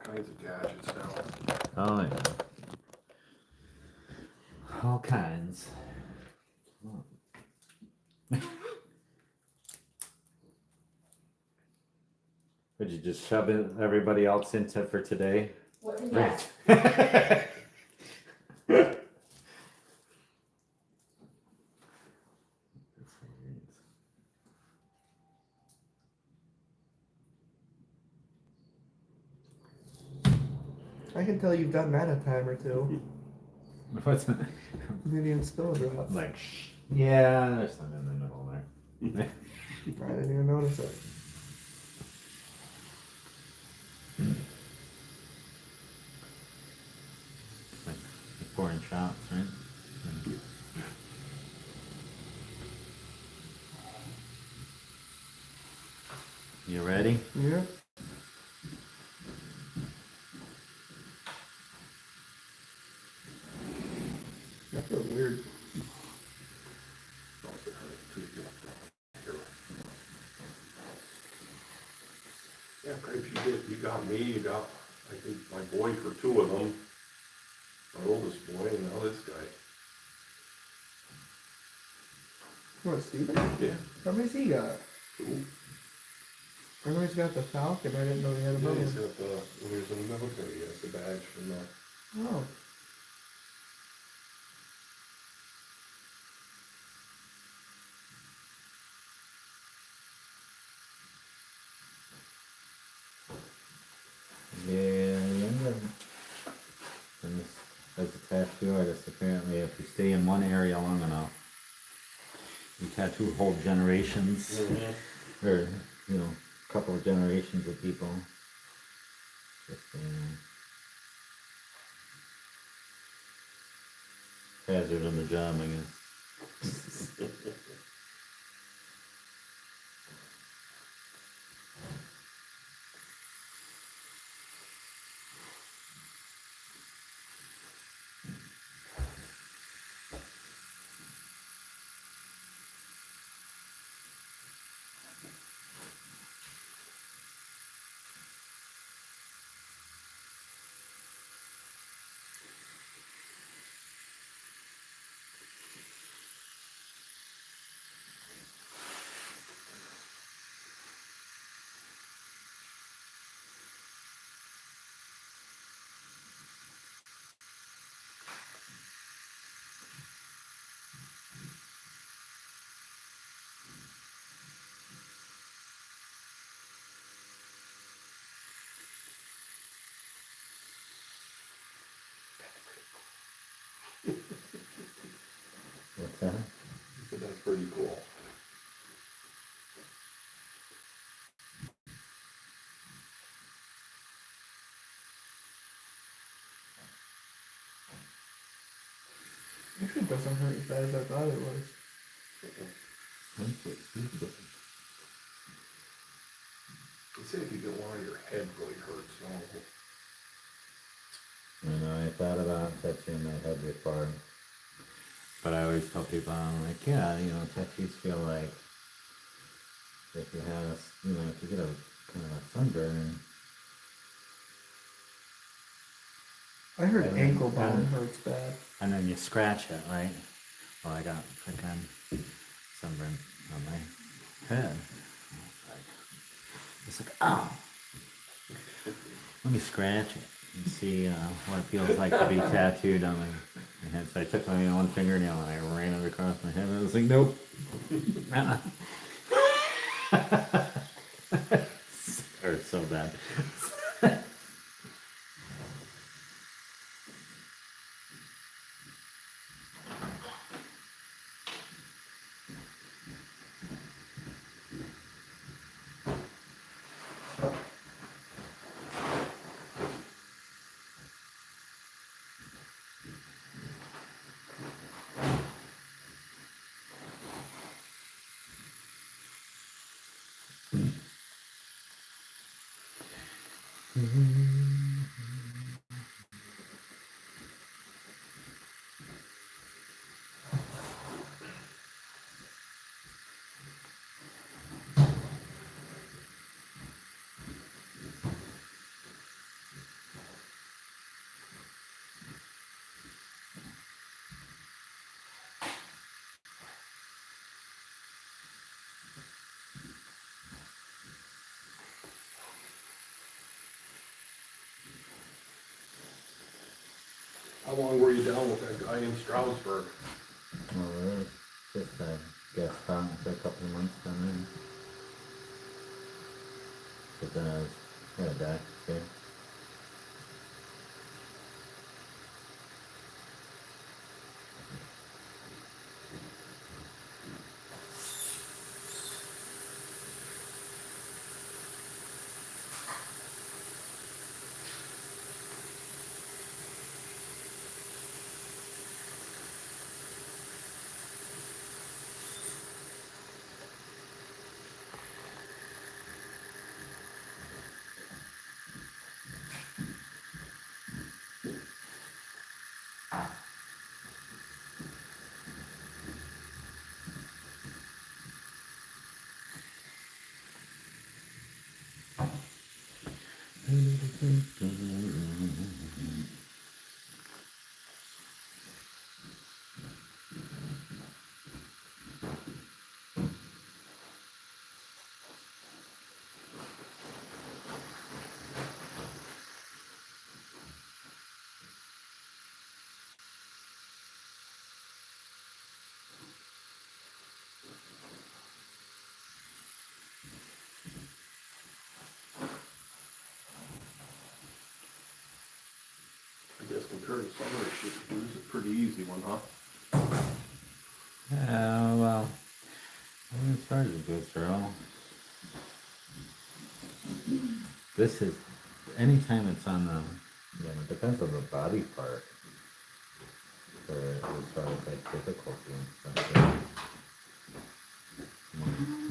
kinds of gadgets now. Oh yeah. All kinds. Would you just shove everybody else into for today? What, yeah. I can tell you've done that a time or two. What's that? Maybe even spill a drop. Like, yeah, there's some in the middle there. I didn't even notice it. Like pouring shots, right? You ready? Yeah. That feels weird. Yeah, Craig, you got me, you got, I think, my boy for two of them. My oldest boy, and now this guy. What, Steven? Yeah. How many's he got? Two. I know he's got the Falcon. I didn't know he had Yeah, another he's one. got the, when he was in the military, he has the badge from the, Oh. Yeah, younger. And this, as a tattoo artist, apparently, if you stay in one area long enough, you tattoo whole generations, or you know, a couple of generations of people. Just hazard on the job, I guess. What's that? so that's pretty cool. Actually, it doesn't hurt as bad as I thought it was. They say if you get one, your head really hurts, no? You know, I thought about tattooing my head before, but I always tell people, I'm like, yeah, you know, tattoos feel like if you have, you know, if you get a kind of a sunburn. I heard And ankle then- bone hurts bad. And then you scratch it, right? Well, I got freaking sunburn on my head. It's like, oh, let me scratch it and see what it feels like to be tattooed on my head. So I took my one fingernail and I ran it across my head. And I was like, nope. Hurt so bad. How long were you down with that guy in Stroudsburg? Well, really, just guest spot for a couple of months down there. But then I was headed back here. I guess compared to some of the shit you do, it's a pretty easy one, huh? Well, I mean, as far as it goes, Earl, this is, anytime it's on the, it depends on the body part. For as far as like difficulty and stuff. Yeah.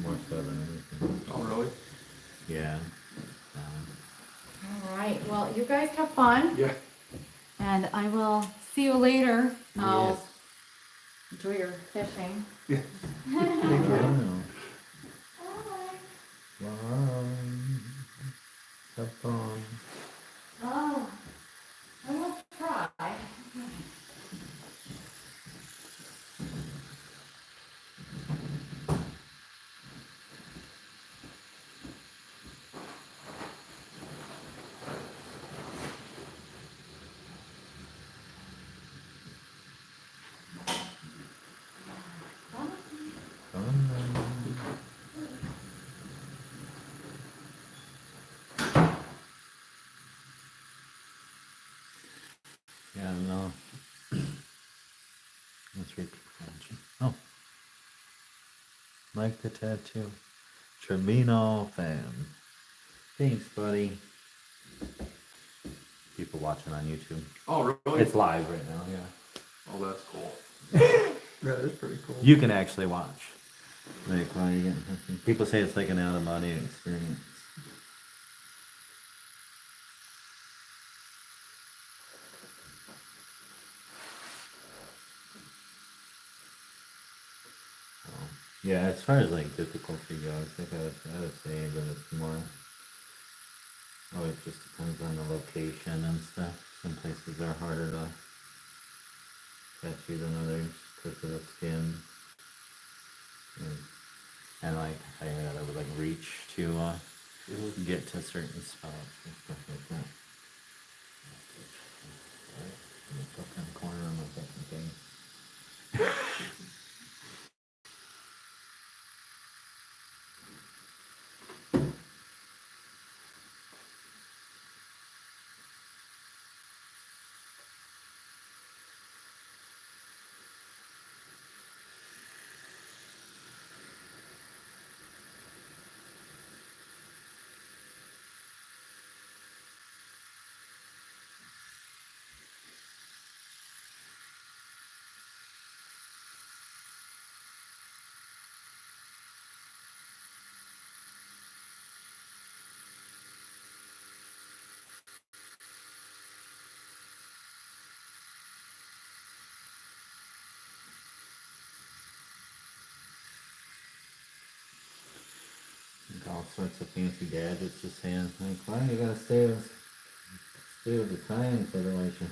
More so than anything. Oh, really? Yeah. All right, well, you guys have fun, Yeah. and I will see you later. I'll Yes. enjoy your fishing. Yeah. I don't know. Bye. Wow. Have fun. Oh, I will try. Fun. Yeah, no. Let's read. Oh. Like the tattoo. Tremino fan. Thanks, buddy. People watching on YouTube. Oh, really? It's live right now, yeah. Oh, that's cool. That is pretty cool. You can actually watch. Like while you're getting fishing. People say it's like an out of body experience. Yeah, as far as like difficulty goes, I would say that it's more. Oh, it just depends on the location and stuff. Some places are harder to catchy than others because of the skin. And like I would like reach to get to certain spots and stuff like that. In the fucking corner of my fucking thing. All sorts of fancy gadgets just saying like, why you gotta stay with the times, otherwise you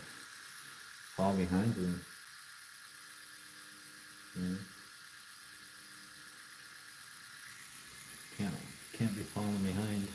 fall behind you. Yeah. Can't be falling behind.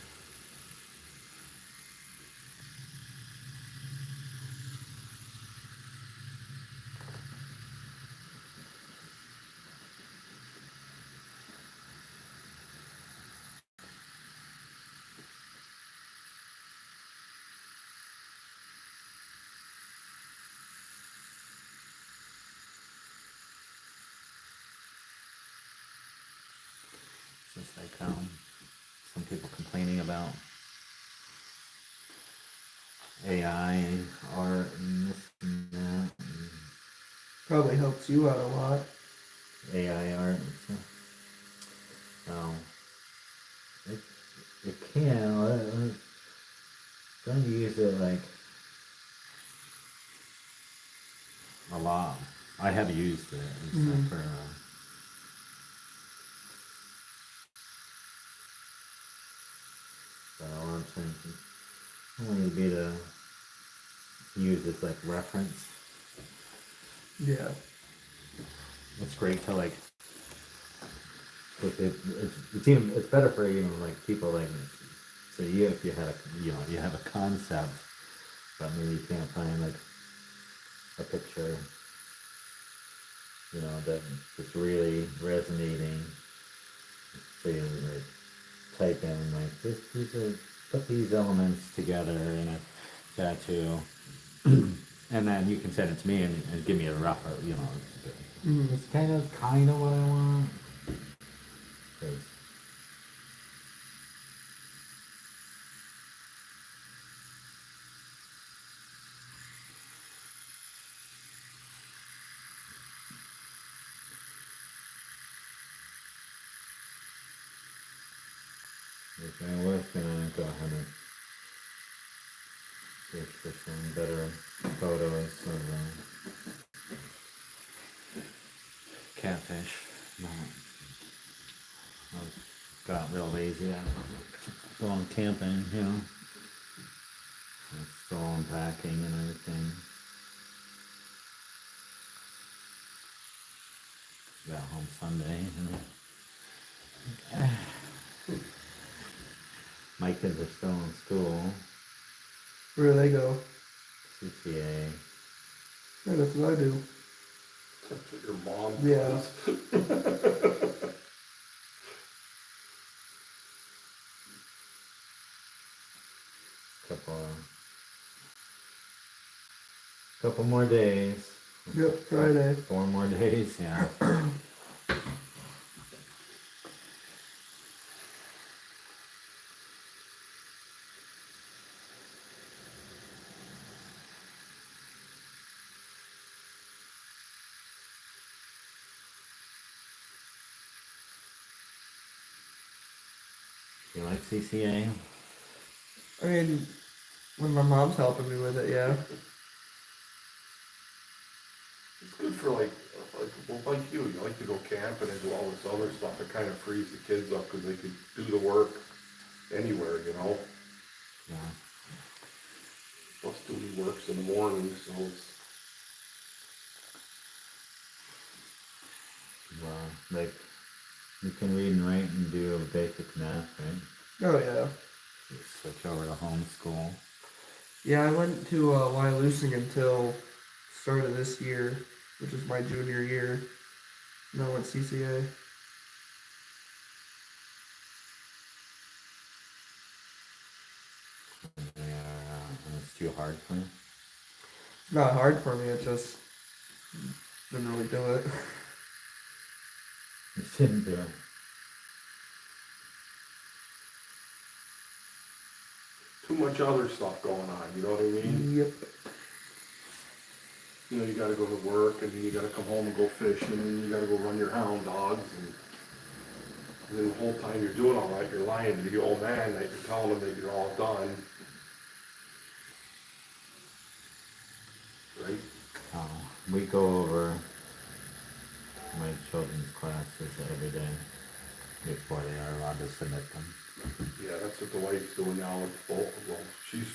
like some people complaining about AI art and this and that, and Probably helps you out a lot. AI art and stuff. So it can. I'm going to use it like a lot. I have used it and stuff for. So I'm thinking, only be to use this like reference. Yeah. It's great to like. It's better for even like people like. So if you had you have a concept, but maybe you can't find like a picture, that it's really resonating. So you like type in like put these elements together in a tattoo, and then you can send it to me and give me a rough, it's kind of what I want. 'Cause if I was gonna go ahead and search for some better photos of catfish. No, I got real lazy after going camping, still unpacking and everything. Got home Sunday. My kids are still in school. Where do they go? CCA. Yeah, that's what I do. That's what your mom Yeah. does. Couple more days. Yep, Friday. 4 more days, yeah. You like CCA? I mean, when my mom's helping me with it, yeah. It's good for like you like to go camping and do all this other stuff. It kind of frees the kids up because they could do the work anywhere, Yeah. Plus duty works in the morning, so it's, Well, like, you can read and write and do basic math, right? Oh, yeah. Just switch over to homeschool. Yeah, I went to Wyalusing until start of this year, which is my junior year. And I went CCA. Yeah, and it's too hard for you. It's not hard for me, it just didn't really do it. You shouldn't do it. too much other stuff going on, you know what I mean? Yep. You gotta go to work, and then you gotta come home and go fishing, and then you gotta go run your hound dogs, and then the whole time you're doing all that, you're lying to the old man that you're telling him that you're all done. Right? We go over my children's classes every day before they are allowed to submit them. Yeah, that's what the wife's doing now with both of them. She's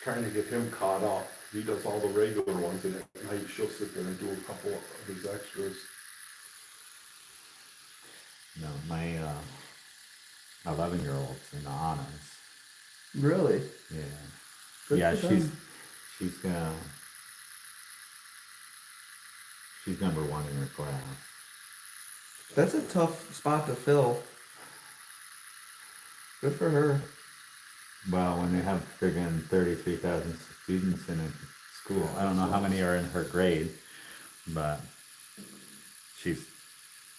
trying to get him caught up. He does all the regular ones, and at night she'll sit there and do a couple of his extras. No, my 11-year-old's in honors. Really? Yeah. Good Yeah, for she's them. she's number 1 in her class. That's a tough spot to fill. Good for her. Well, when they have friggin' 33,000 students in a school, I don't know how many are in her grade, but she's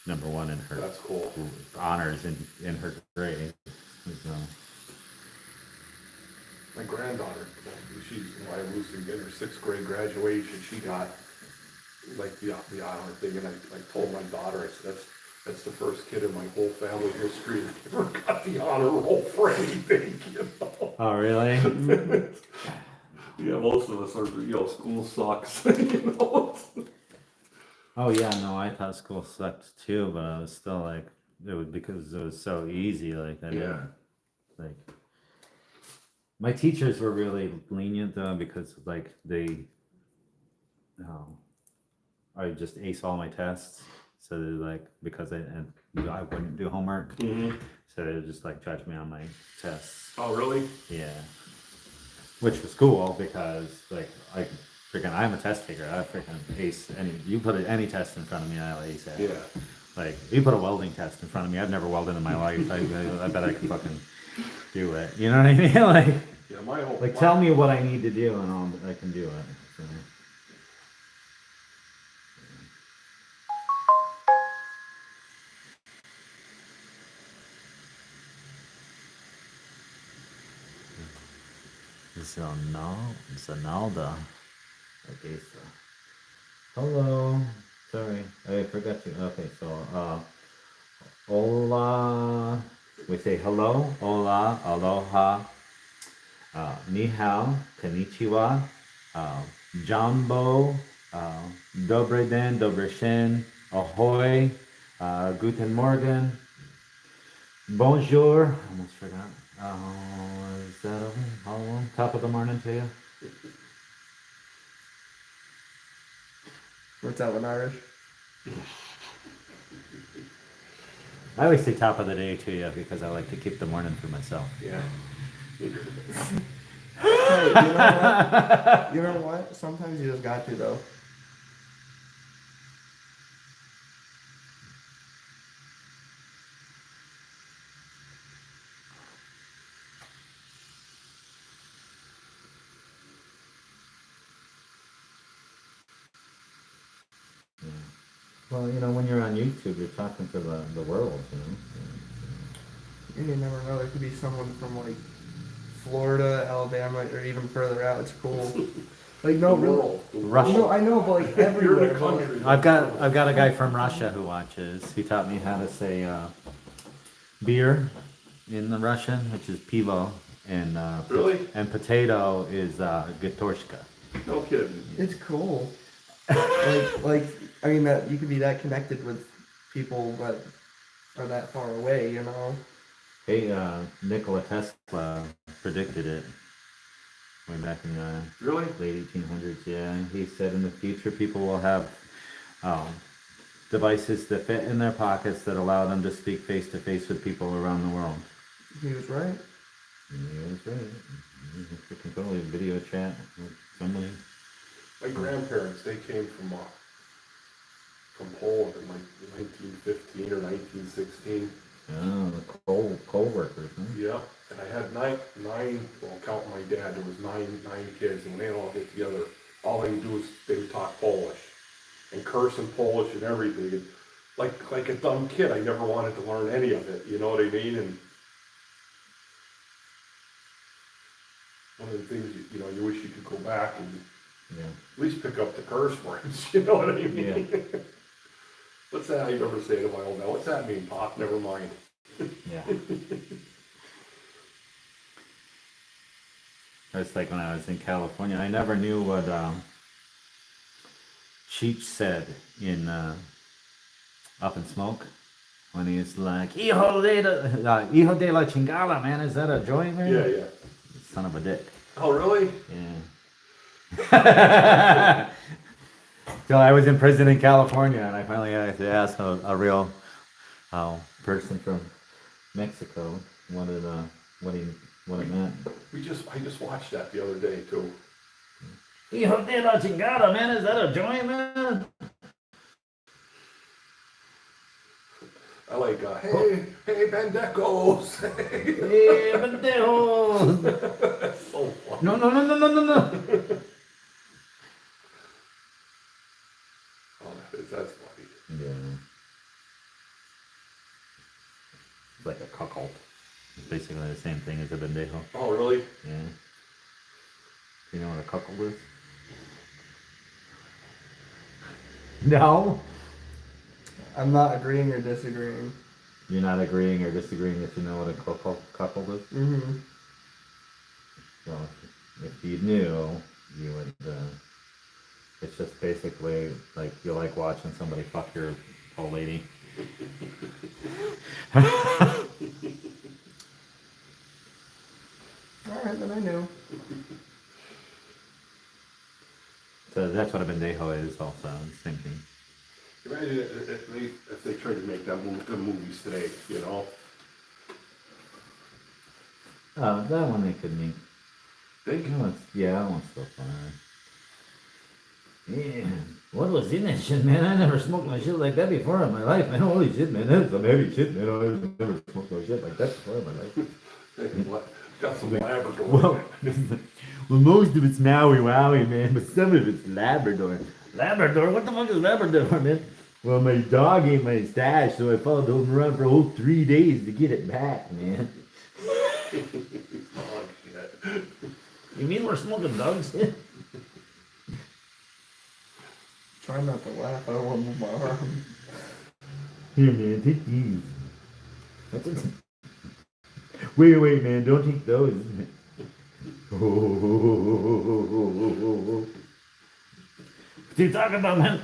#1 in her That's cool. honors in her grade. So, My granddaughter, she's, I was in her 6th grade graduation, she got like the honor thing, and I told my daughter, I said, that's the first kid in my whole family history that ever got the honor roll for anything, you know? oh, really? Yeah, most of us are, school sucks, you know? Oh, yeah, no, I thought school sucked too, but I was still like, it was because it was so easy. Like, I Yeah. didn't, like, my teachers were really lenient though, because like I just ace all my tests. So they like, because I wouldn't do homework. Mm-hmm. So they would just like judge me on my tests. Oh, really? Yeah. Which was cool because like I'm a test taker. I freaking ace you put any test in front of me, I'll ace it. Yeah. Like you put a welding test in front of me, I've never welded in my life. I bet I can fucking do it. You know what I mean? Like Yeah, my whole... like tell me what I need to do and I can do it. So. Zonalda. Okay, so. Hello. Sorry, I forgot to. Okay, so, hola. We say hello, hola, aloha, ni hao, konnichiwa, jumbo, dobre den, dobre shen, ahoy, guten morgen, bonjour. Almost forgot. Is that okay? Hello, top of the morning to you. What's that in Irish? I always say top of the day to you because I like to keep the morning for myself. Yeah. Hey, you know what? You know what? Sometimes you just got to though. Well, when you're on YouTube, you're talking to the world, You never know. There could be someone from like Florida, Alabama, or even further out. It's cool. Like no, The really. world. The Russia. No, I know, but like You're everywhere. the but, like, country. I've got a guy from Russia who watches. He taught me how to say beer in the Russian, which is pivo, and Really? and potato is gatorshka. No kidding. it's cool. like I mean that you could be that connected with people that are that far away. You know. Hey, Nikola Tesla predicted it way back in the Really? late 1800s. Yeah, he said in the future people will have devices that fit in their pockets that allow them to speak face to face with people around the world. He was right. And he was right. You can totally video chat with somebody. My grandparents, they came from Poland in like 1915 or 1916. Oh, the coal workers, huh? Yeah, and I had nine, well, counting my dad, there was nine kids, and when they all get together, all they would do is they would talk Polish and curse in Polish and everything. And like a dumb kid, I never wanted to learn any of it. You know what I mean? And one of the things you wish you could go back and Yeah. at least pick up the curse words. You know what I mean? Yeah. What's that? I never say to my old man. What's that mean, Pop? Never mind. Yeah. It's like when I was in California, I never knew what Cheech said in Up in Smoke when he's like, hijo de la chingada, man, is that a joy, man? Yeah, yeah. Son of a dick. Oh, really? Yeah. So I was in prison in California, and I finally had to ask a real person from Mexico what it meant. I just watched that the other day too. Hijo de la chingada, man, is that a joy, man? I like, hey, pendejos. Hey, pendejos. That's so funny. No. Oh, that's funny. Yeah. the same thing as a bendejo. Oh, really? Yeah. You know what a cuckold is? No? I'm not agreeing or disagreeing. You're not agreeing or disagreeing that you know what a cuckold is? Mm-hmm. Well, if you knew, you would, it's just basically like you like watching somebody fuck your old lady. Alright, then I knew. So that's what a bendejo is also, same thing. Imagine if they tried to make that the movies today, you know? That one they could make. Think? That one's still fun. Yeah. What was in that shit, man? I never smoked no shit like that before in my life, man. Holy shit, man. That's some heavy shit, man. I never smoked no shit like that before in my life. Got some Labrador. Well, well, most of it's Maui Wowie, man, but some of it's Labrador. Labrador? What the fuck is Labrador, man? Well, my dog ate my stash, so I followed him around for a whole 3 days to get it back, man. Oh, shit. You mean we're smoking dog shit? Try not to laugh. I don't want to move my arm. Here, man, take these. Wait, man, don't take those. What are you talking about, man?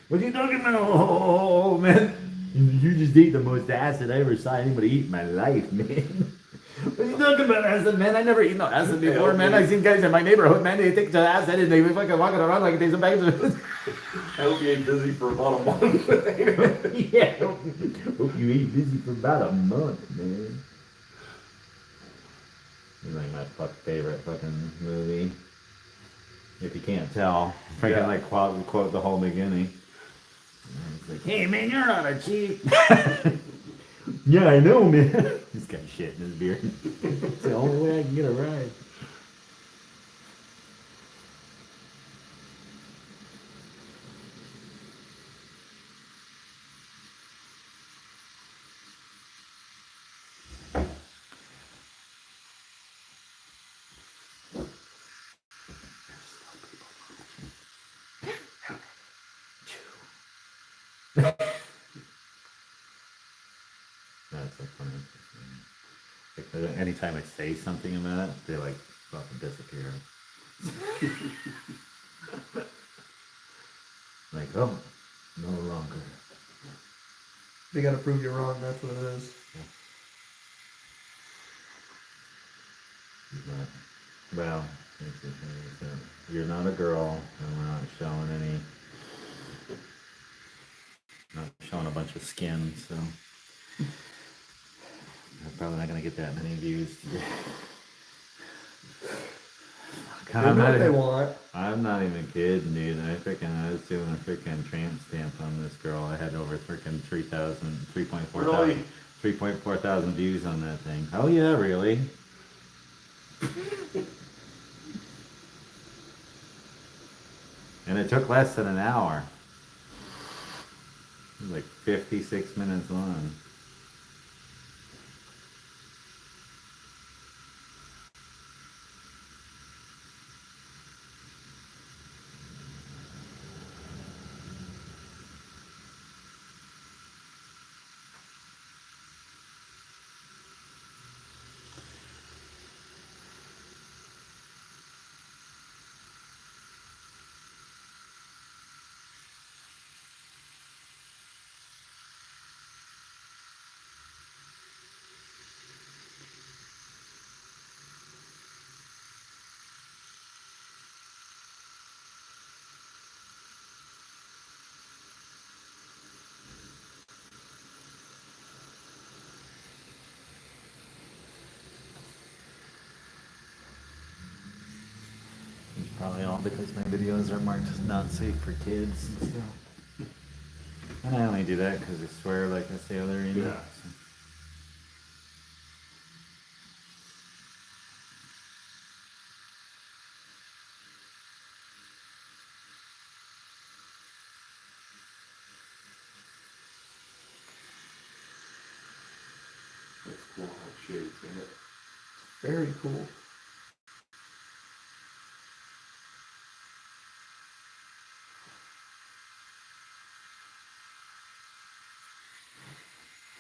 What are you talking about? Oh, man. You just ate the most acid I ever saw anybody eat in my life, man. What are you talking about, acid, man? I never eaten no acid before, man. I've seen guys in my neighborhood, man, they take the acid and they fucking walking around like they some bags of I hope you ain't busy for about a month. yeah. Hope you ain't busy for about a month, man. It's like my favorite fucking movie. If you can't tell, freaking Yeah. like quote the whole beginning. And it's like, hey man, you're not a cheat. Yeah, I know, man. This guy shit in his beard. It's the only way I can get a ride. That's so funny. Like, anytime I say something about it, they like fucking disappear. Like, oh, no longer. They gotta prove you wrong. That's what it is. But, well, you're not a girl, and we're not showing any. Not showing a bunch of skin, so. I'm probably not gonna get that many views. They know what they want. I'm not even kidding, dude. I was doing a freaking tramp stamp on this girl. I had over freaking 3.4 Really? 3.4 thousand views on that thing. Oh yeah, really? And it took less than an hour. It was like 56 minutes long. It's probably all because my videos are marked as not safe for kids and stuff. And I only do that because I swear like I say other emails. Yeah. shades in it. Very cool.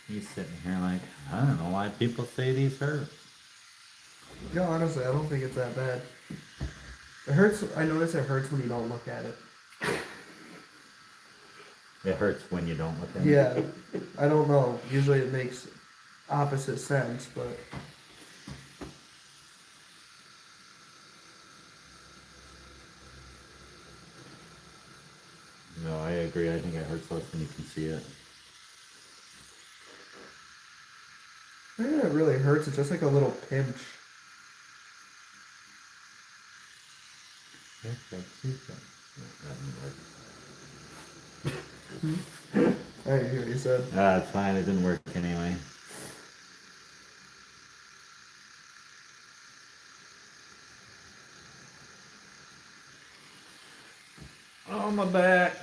He's sitting here like, I don't know why people say these hurt. No, honestly, I don't think it's that bad. It hurts. I notice it hurts when you don't look at it. It hurts when you don't look at it. Yeah, I don't know. Usually it makes opposite sense, but No, I agree. I think it hurts less when you can see it. I think it really hurts. It's just like a little pinch. I didn't hear what you said. Ah, it's fine. It didn't work anyway. Oh, my back.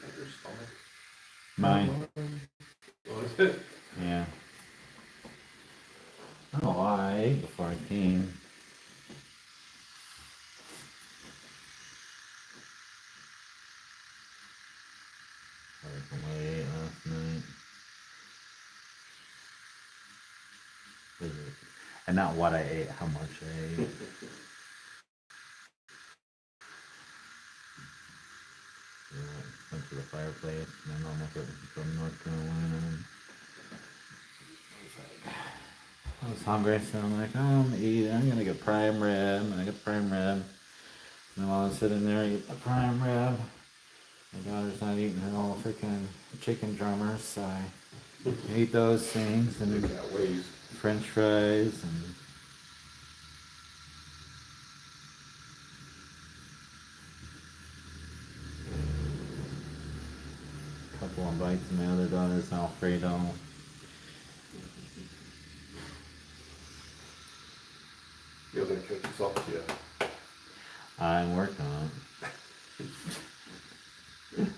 At your stomach. Mine. Was it? Yeah. I don't know why I ate before I came. Probably from what I ate last night. And not what I ate, how much I ate. Yeah, went to the fireplace. My mom was from North Carolina. I was hungry, so I'm like, oh, I'm gonna eat. I'm gonna get prime rib. And I got prime rib. And while I was sitting there eating the prime rib, my daughter's not eating her whole freaking chicken drummers, so I ate those things and Look at ways. French fries and a couple of bites of my other daughter's Alfredo. You're gonna catch us up to you. I'm working on it.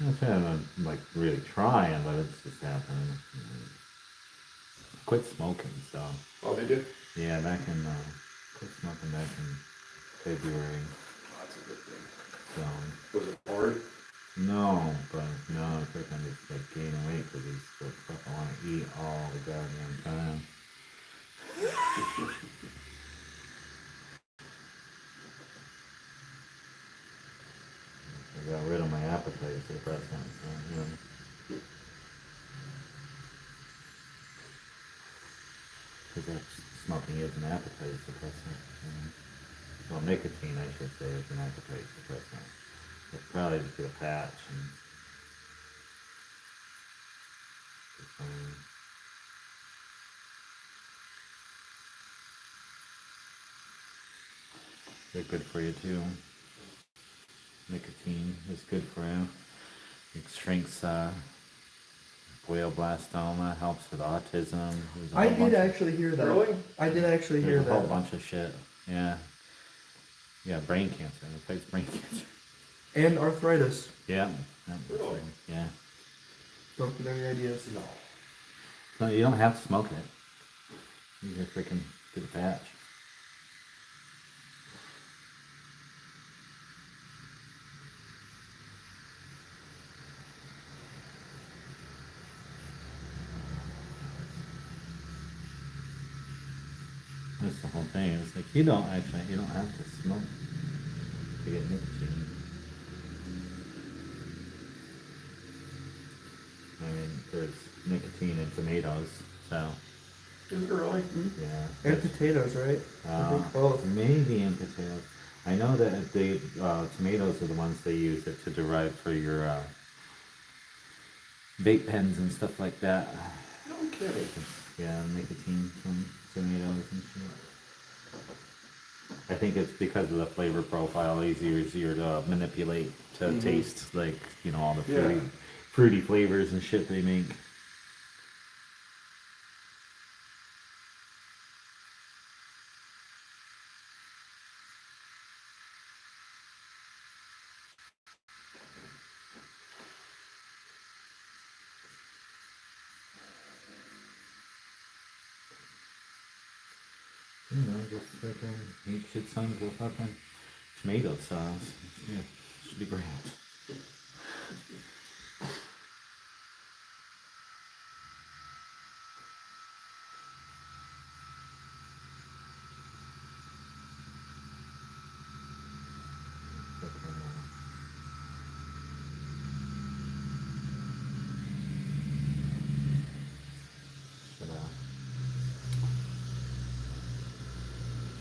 I'm kind of like really trying, but it's just happening. Quit smoking, so Oh, they did? yeah, quit smoking back in February. That's a good thing. So Was it hard? no, but I think I'm just like gaining weight because these the stuff I want to eat all the goddamn time. I got rid of my appetite suppressant, so you know. Because smoking is an appetite suppressant. You know. Well, nicotine, I should say, is an appetite suppressant. It's probably just get a patch and They're good for you too. Nicotine is good for you. It shrinks glioblastoma, helps with autism. There's a I whole bunch did of- actually hear that. Really? I did actually hear There's a whole that. bunch of shit. Yeah. Yeah, brain cancer. It fights brain cancer. And arthritis. Yeah. Yeah. Really? Yeah. Don't get any ideas. No. No, you don't have to smoke it. You just freaking get a patch. That's the whole thing. It's like you don't have to smoke to get nicotine. I mean, there's nicotine in tomatoes, so Is it really? yeah. And potatoes, right? I think both. Maybe in potatoes. I know that the tomatoes are the ones they use it to derive for your vape pens and stuff like that. No kidding. Yeah, nicotine from tomatoes and shit. I think it's because of the flavor profile, easier to manipulate to taste, like, you know, all the Yeah. fruity flavors and shit they make. You know, just freaking eat shit tons of fucking tomato sauce. Yeah, should be great.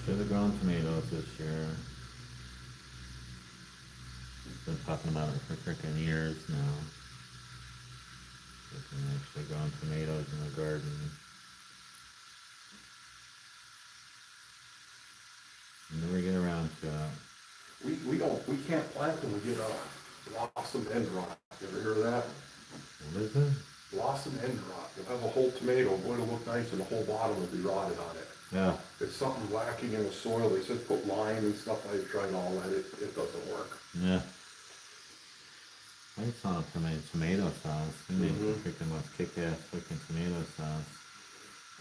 Should have grown tomatoes this year. Been talking about it for freaking years now. Freaking actually growing tomatoes in the garden. Never get around to it. We can't plant them, we get blossom end rot. You ever hear of that? What is it? Blossom end rot. You'll have a whole tomato, boy, it'll look nice and the whole bottom will be rotted on it. Yeah. It's something lacking in the soil. They said put lime and stuff. I've tried all that. It doesn't work. Yeah. I saw tomato sauce. They make Mhm. freaking most kick-ass freaking tomato sauce.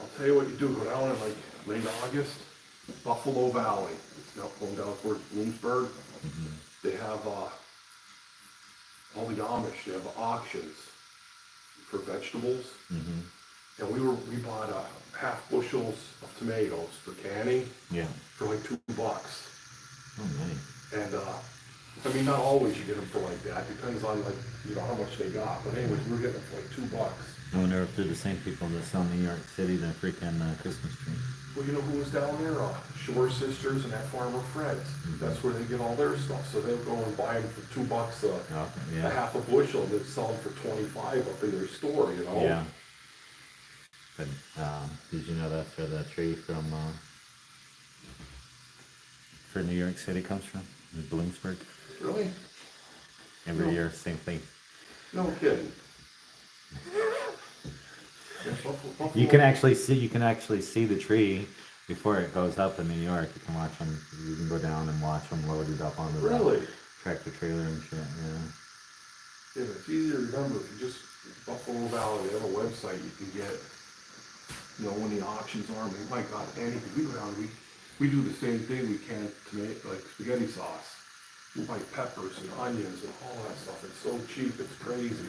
I'll tell you what you do. Go down in like late August, Buffalo Valley. It's now going down towards Bloomsburg. They have all the Amish. They have auctions for vegetables. Mm-hmm. And we bought half bushels of tomatoes for canning Yeah. for like $2. Oh, nice. And I mean, not always you get them for like that. Depends on like, you know, how much they got. But anyways, we were getting them for like $2. I wonder if they're the same people that sell New York City the freaking Christmas tree. Well, you know who was down there? Shore Sisters and that farmer Fred's. That's where they get all their stuff. So they'll go and buy them for $2 Oh, a yeah. half a bushel, and they sell them for 25 up in their store. You know. Yeah. But did you know that's where the tree from for New York City comes from? In Bloomsburg. Really? Every No. year, same thing. No kidding. Yeah, Buffalo- You can actually see the tree before it goes up in New York. You can watch them. You can go down and watch them loaded up onto the Really? tractor trailer and shit. Yeah. Yeah, but it's easy to remember if you just Buffalo Valley. They have a website you can get. You know when the auctions are. I mean, my God, anything. We go down. We do the same thing. We can tomato like spaghetti sauce. We buy peppers and onions and all that stuff. It's so cheap. It's crazy.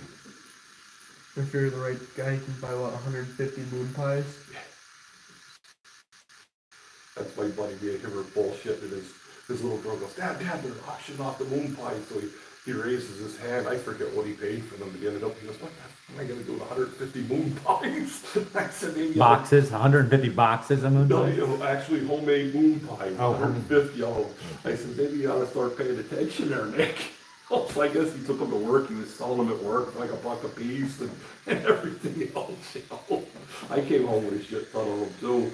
If you're the right guy, you can buy, what, 150 moon pies? That's my buddy being here bullshit. And his little girl goes, Dad, they're auctioning off the moon pies. So he raises his hand. I forget what he paid for them. He ended up, he goes, what am I going to do with 150 moon pies? I said, maybe Boxes, 150 boxes of moon No, pies? you know, actually homemade moon pies, Oh, 150 of them. I said, maybe you ought to start paying attention there, Nick. Oh, so I guess he took them to work, he was selling them at work for like $1 a piece and everything else, you know. I came home with a shit ton of them too.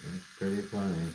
It's pretty funny.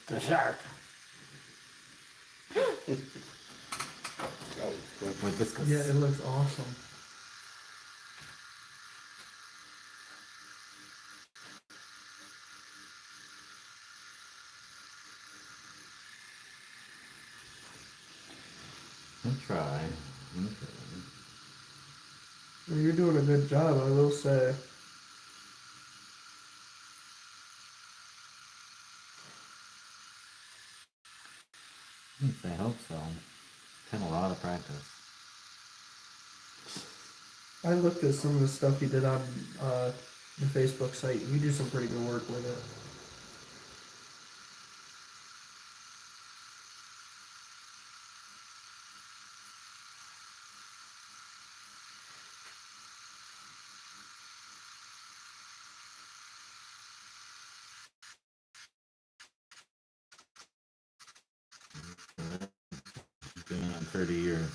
The shark. With this, Yeah, it looks awesome. I'll try. You're doing a good job, I will say. I hope so. Had a lot of practice. I looked at some of the stuff you did on the Facebook site. You do some pretty good work with it. Doing it 30 years.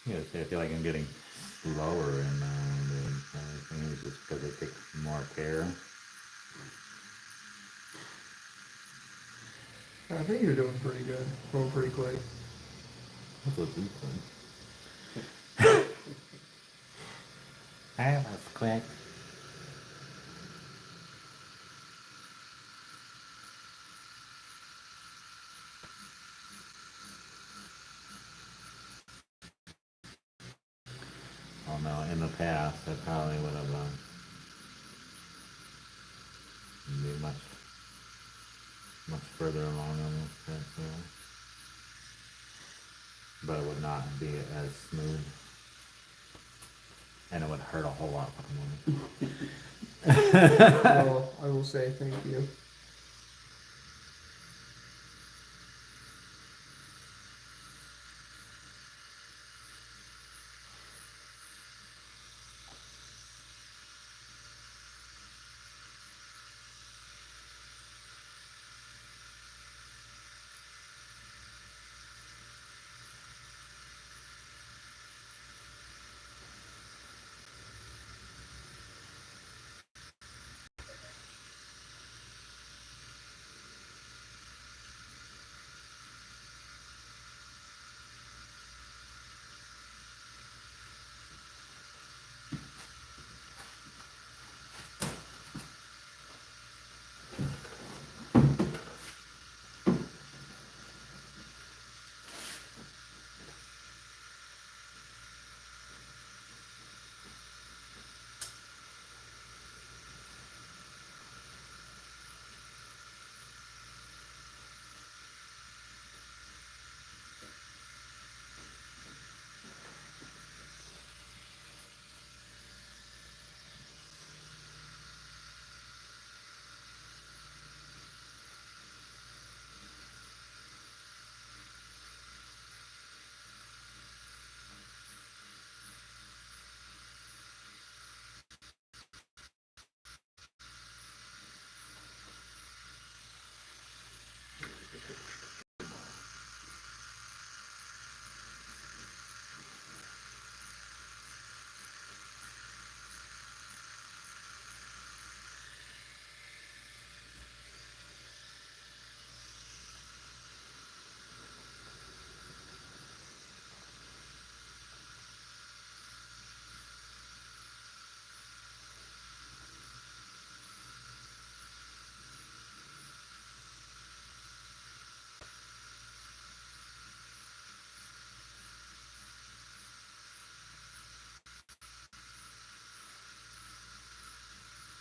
Yeah, see, I feel like I'm getting slower in things just because I take more care. I think you're doing pretty good. Going pretty quick. That's what you think. That was quick. Oh no, in the past, I probably would have, be much further along on this thing, too. But it would not be as smooth. And it would hurt a whole lot more. Well, I will say thank you.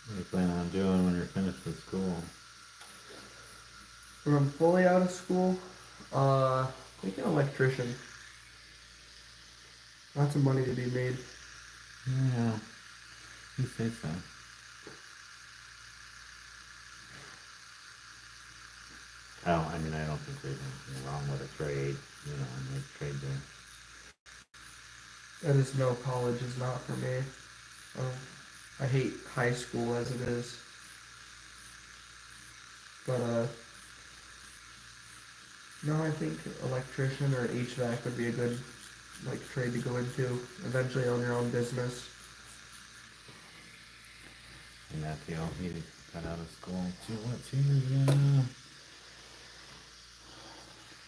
What do you plan on doing when you're finished with school? When I'm fully out of school, think an electrician. Lots of money to be made. Yeah, you say so. I mean, I don't think there's anything wrong with a trade, make trade there. I just know college is not for me. I hate high school as it is. But no, I think electrician or HVAC would be a good trade to go into. Eventually own your own business. And Matthew, he got out of school 2 years ago?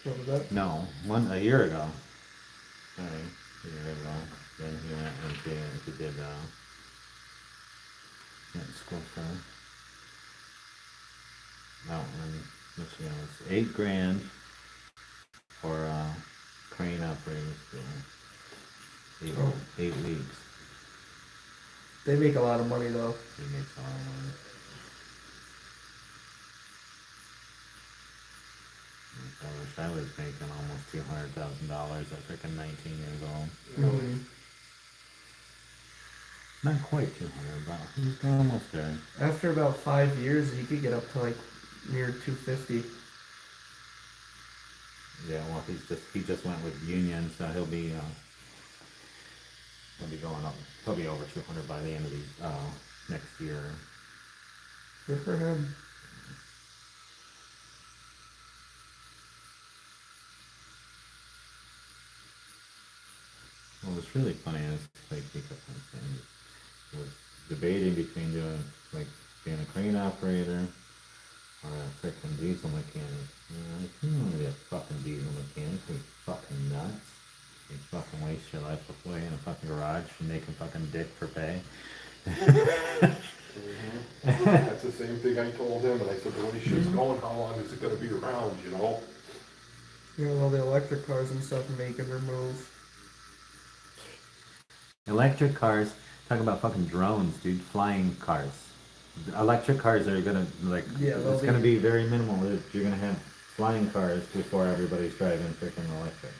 What was that? No, a year ago. Sorry, a year ago. Then he went he did, went to school for Mountain, Michigan. It was $8,000 for crane operating school. Oh. 8 weeks. They make a lot of money though. He makes a lot of money. I wish I was making almost $200,000 at freaking 19 years old. Mm-hmm. Not quite 200, but he's almost there. After about 5 years, you could get up to near 250. Yeah, well, he just went with Union, so he'll be going up. He'll be over 200 by the end of the next year. Good for him. What was really funny is he kept on saying he was debating between being a crane operator or a freaking diesel mechanic. You don't want to be a fucking diesel mechanic. You fucking nuts. You fucking waste your life away in a fucking garage and making fucking dick for pay. That's the same thing I told him, and I said, the way shit's going, how long is it gonna be around, Yeah, well, the electric cars and stuff are making their move. Electric cars, talk about fucking drones, dude, flying cars. Electric cars are gonna, like, Yeah, they'll it's gonna be- be very minimal. You're gonna have flying cars before everybody's driving freaking electrics.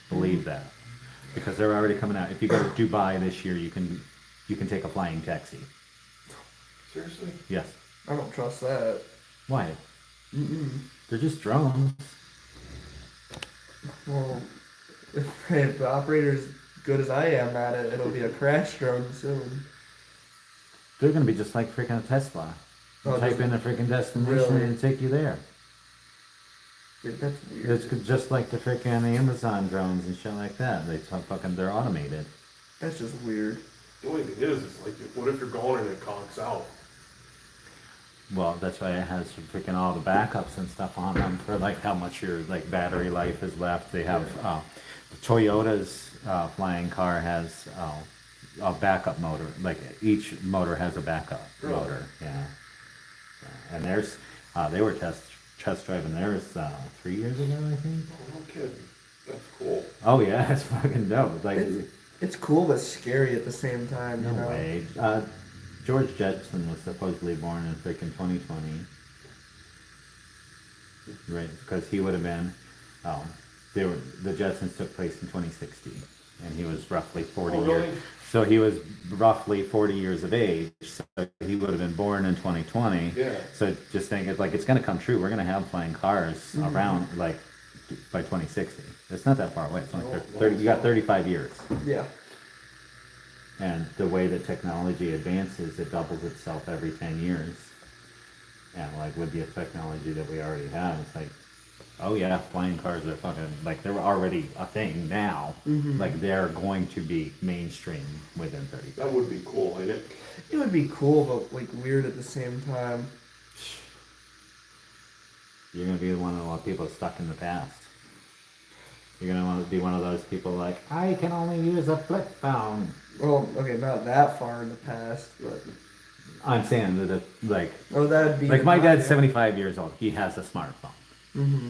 Believe that. Because they're already coming out. If you go to Dubai this year, you can take a flying taxi. Seriously? Yes. I don't trust that. Why? Mm-mm. They're just drones. Well, if the operator's good as I am at it, it'll be a crash drone soon. They're gonna be just like freaking a Tesla. You Oh, type does in it- a freaking destination Really? and it'll take you there. Dude, that's weird. It's just like the freaking Amazon drones and shit like that. They're automated. That's just weird. The only thing is like, what if you're going and it conks out? Well, that's why it has freaking all the backups and stuff on them for like how much your like battery life is left. They have Toyota's flying car has a backup motor. Like each motor has a backup Really? motor. Yeah. And there's they were test driving theirs 3 years ago, I think. Oh, no kidding. That's cool. Oh yeah, it's fucking dope. Like It's cool but scary at the same time, no you know? way. George Jetson was supposedly born in freaking 2020. Right, because he would have been, the Jetsons took place in 2016, and he was roughly 40 Oh, years. really? So he was roughly 40 years of age. So he would have been born in 2020. Yeah. So just think it's like it's gonna come true. We're gonna have flying cars around like by 2060. It's not that far away. It's only No, 30. You got 35 years. Yeah. And the way that technology advances, it doubles itself every 10 years. And like with the technology that we already have, it's like, oh yeah, flying cars are fucking, like they're already a thing now. Like they're going to be mainstream within 30. That would be cool, ain't it? It would be cool but like weird at the same time. You're going to be one of the people stuck in the past. You're going to want to be one of those people like, I can only use a flip phone. Well, okay, not that far in the past, but I'm saying that, like that'd be my dad's 75 years old. He has a smartphone. Mm-hmm.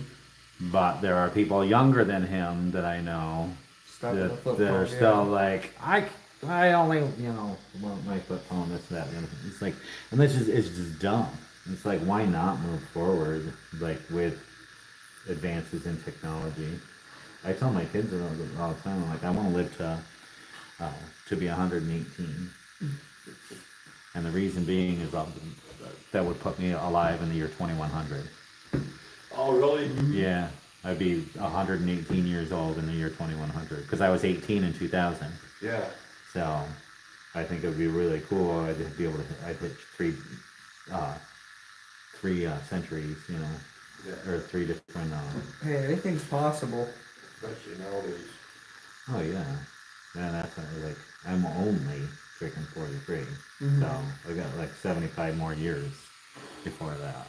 But there are people younger than him that I know Stuck in the that flip they're phone, still yeah. like, I only, want my flip phone, this, that, the other thing. It's like, and it's just dumb. It's like, why not move forward, like, with advances in technology? I tell my kids all the time, I'm like, I want to live to be 118. And the reason being is that would put me alive in the year 2100. Oh, really? Yeah, I'd be 118 years old in the year 2100 because I was 18 in 2000. Yeah. So I think it would be really cool. I'd be able to. I'd hit three centuries, Yeah. or three different. Hey, anything's possible. Especially nowadays. Oh yeah, man, that's what, like I'm only freaking 43, Mhm. so I got like 75 more years before that.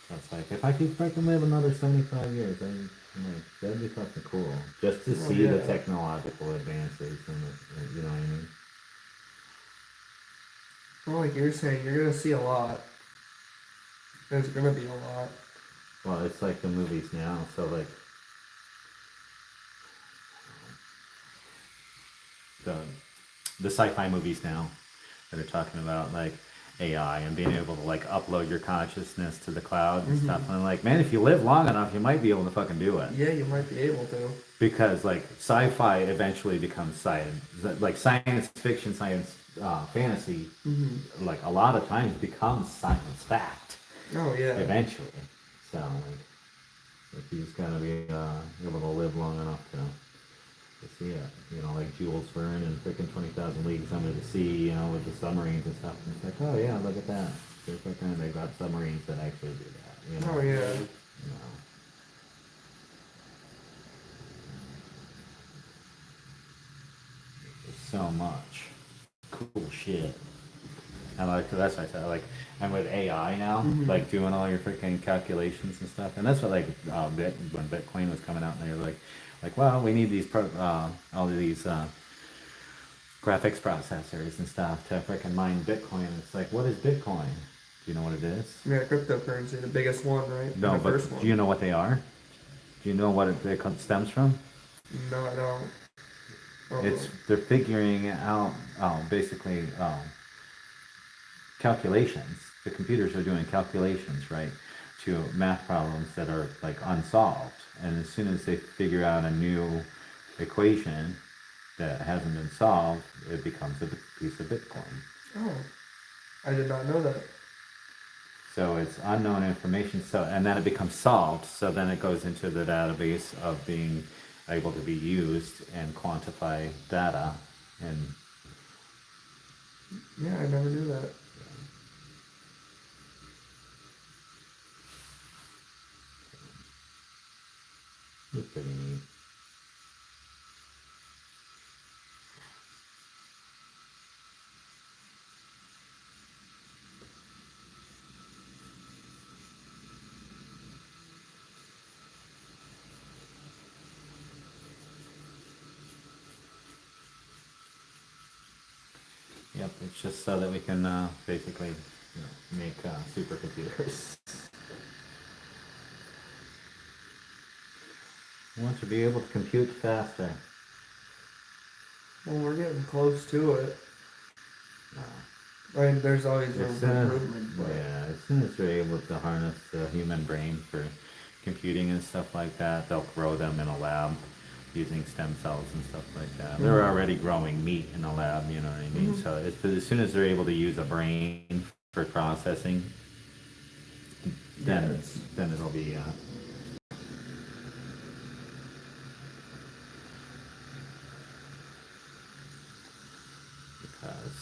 So it's like if I could freaking live another 75 years, I'm like that'd be fucking cool. Just to Oh, see the yeah. technological advances and you know what I mean. Well, like you're saying, you're gonna see a lot. There's gonna be a lot. Well, it's like the movies now, so like the sci-fi movies now that are talking about like AI and being able to like upload your consciousness to the cloud and stuff. And I'm like, man, if you live long enough, you might be able to fucking do it. Yeah, you might be able to. Because like sci-fi eventually becomes science, like science fiction, science fantasy, Mm-hmm. like a lot of times becomes science fact. Oh yeah. Eventually. So, like you just gotta be able to live long enough to see it. Like Jules Verne and freaking 20,000 Leagues Under the Sea, with the submarines and stuff. And it's like, oh yeah, look at that. They've got submarines that actually do that. Oh yeah. You know. There's so much cool shit. And like that's why I said I'm with AI now, like doing all your freaking calculations and stuff. And that's what when Bitcoin was coming out, and they were like, well, we need these all of these graphics processors and stuff to freaking mine Bitcoin. It's like, what is Bitcoin? Do you know what it is? Yeah, cryptocurrency, the biggest one, right? No, the but first one. do you know what they are? Do you know what it stems from? No, I don't. they're figuring out, basically, calculations. The computers are doing calculations, right, to math problems that are like unsolved. And as soon as they figure out a new equation that hasn't been solved, it becomes a piece of Bitcoin. Oh, I did not know that. So it's unknown information. So, and then it becomes solved. So then it goes into the database of being able to be used and quantify data. And Yeah, I never knew that. it's pretty neat. Yep, it's just so that we can basically make supercomputers. We want to be able to compute faster. Well, we're getting close to it. Uh, I mean, there's always room It's, for improvement, but yeah, as soon as they're able to harness the human brain for computing and stuff like that, they'll grow them in a lab using stem cells and stuff like that. They're already growing meat in a lab, you know what I mean? So it's, as soon as they're able to use a brain for processing, then Yes. then it'll be because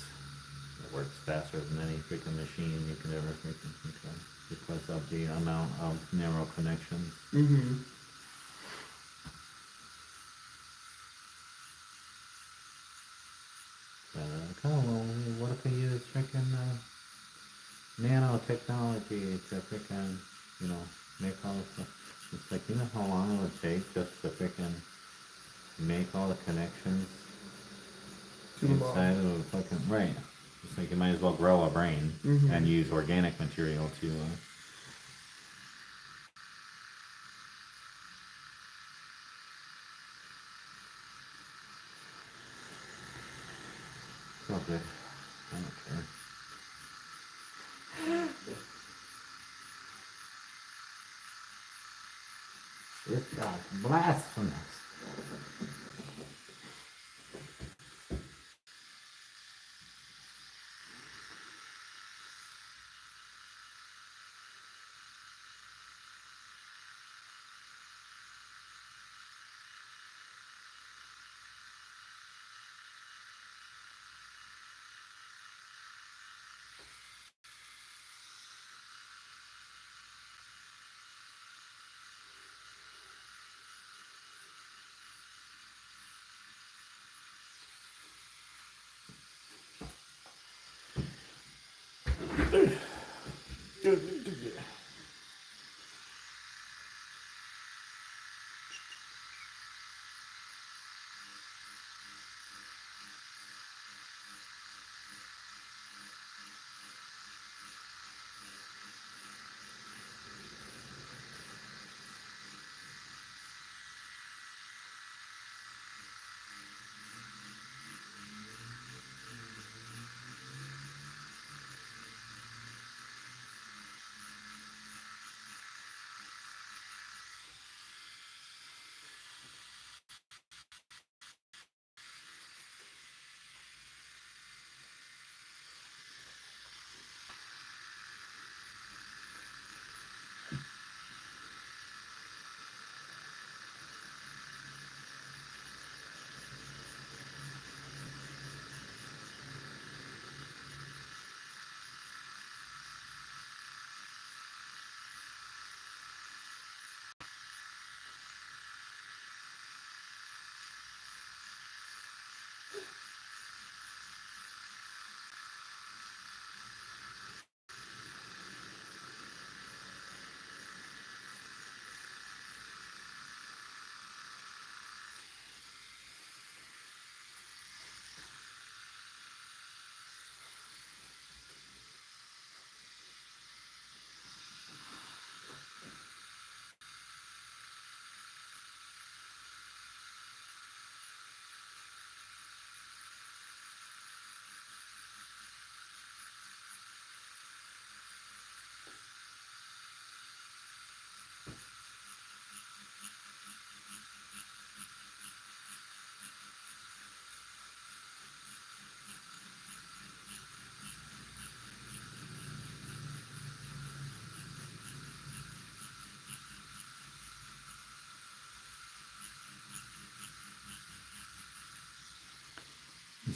it works faster than any freaking machine you can ever freaking think of because of the amount of narrow connections. mm-hmm. Well, what if we use freaking nanotechnology to freaking, make all this stuff? It's like, you know how long it would take just to freaking make all the connections Too inside long. of a fucking, right. It's like you might as well grow a brain and use organic material to, it's all good. I don't care. It's blasphemous.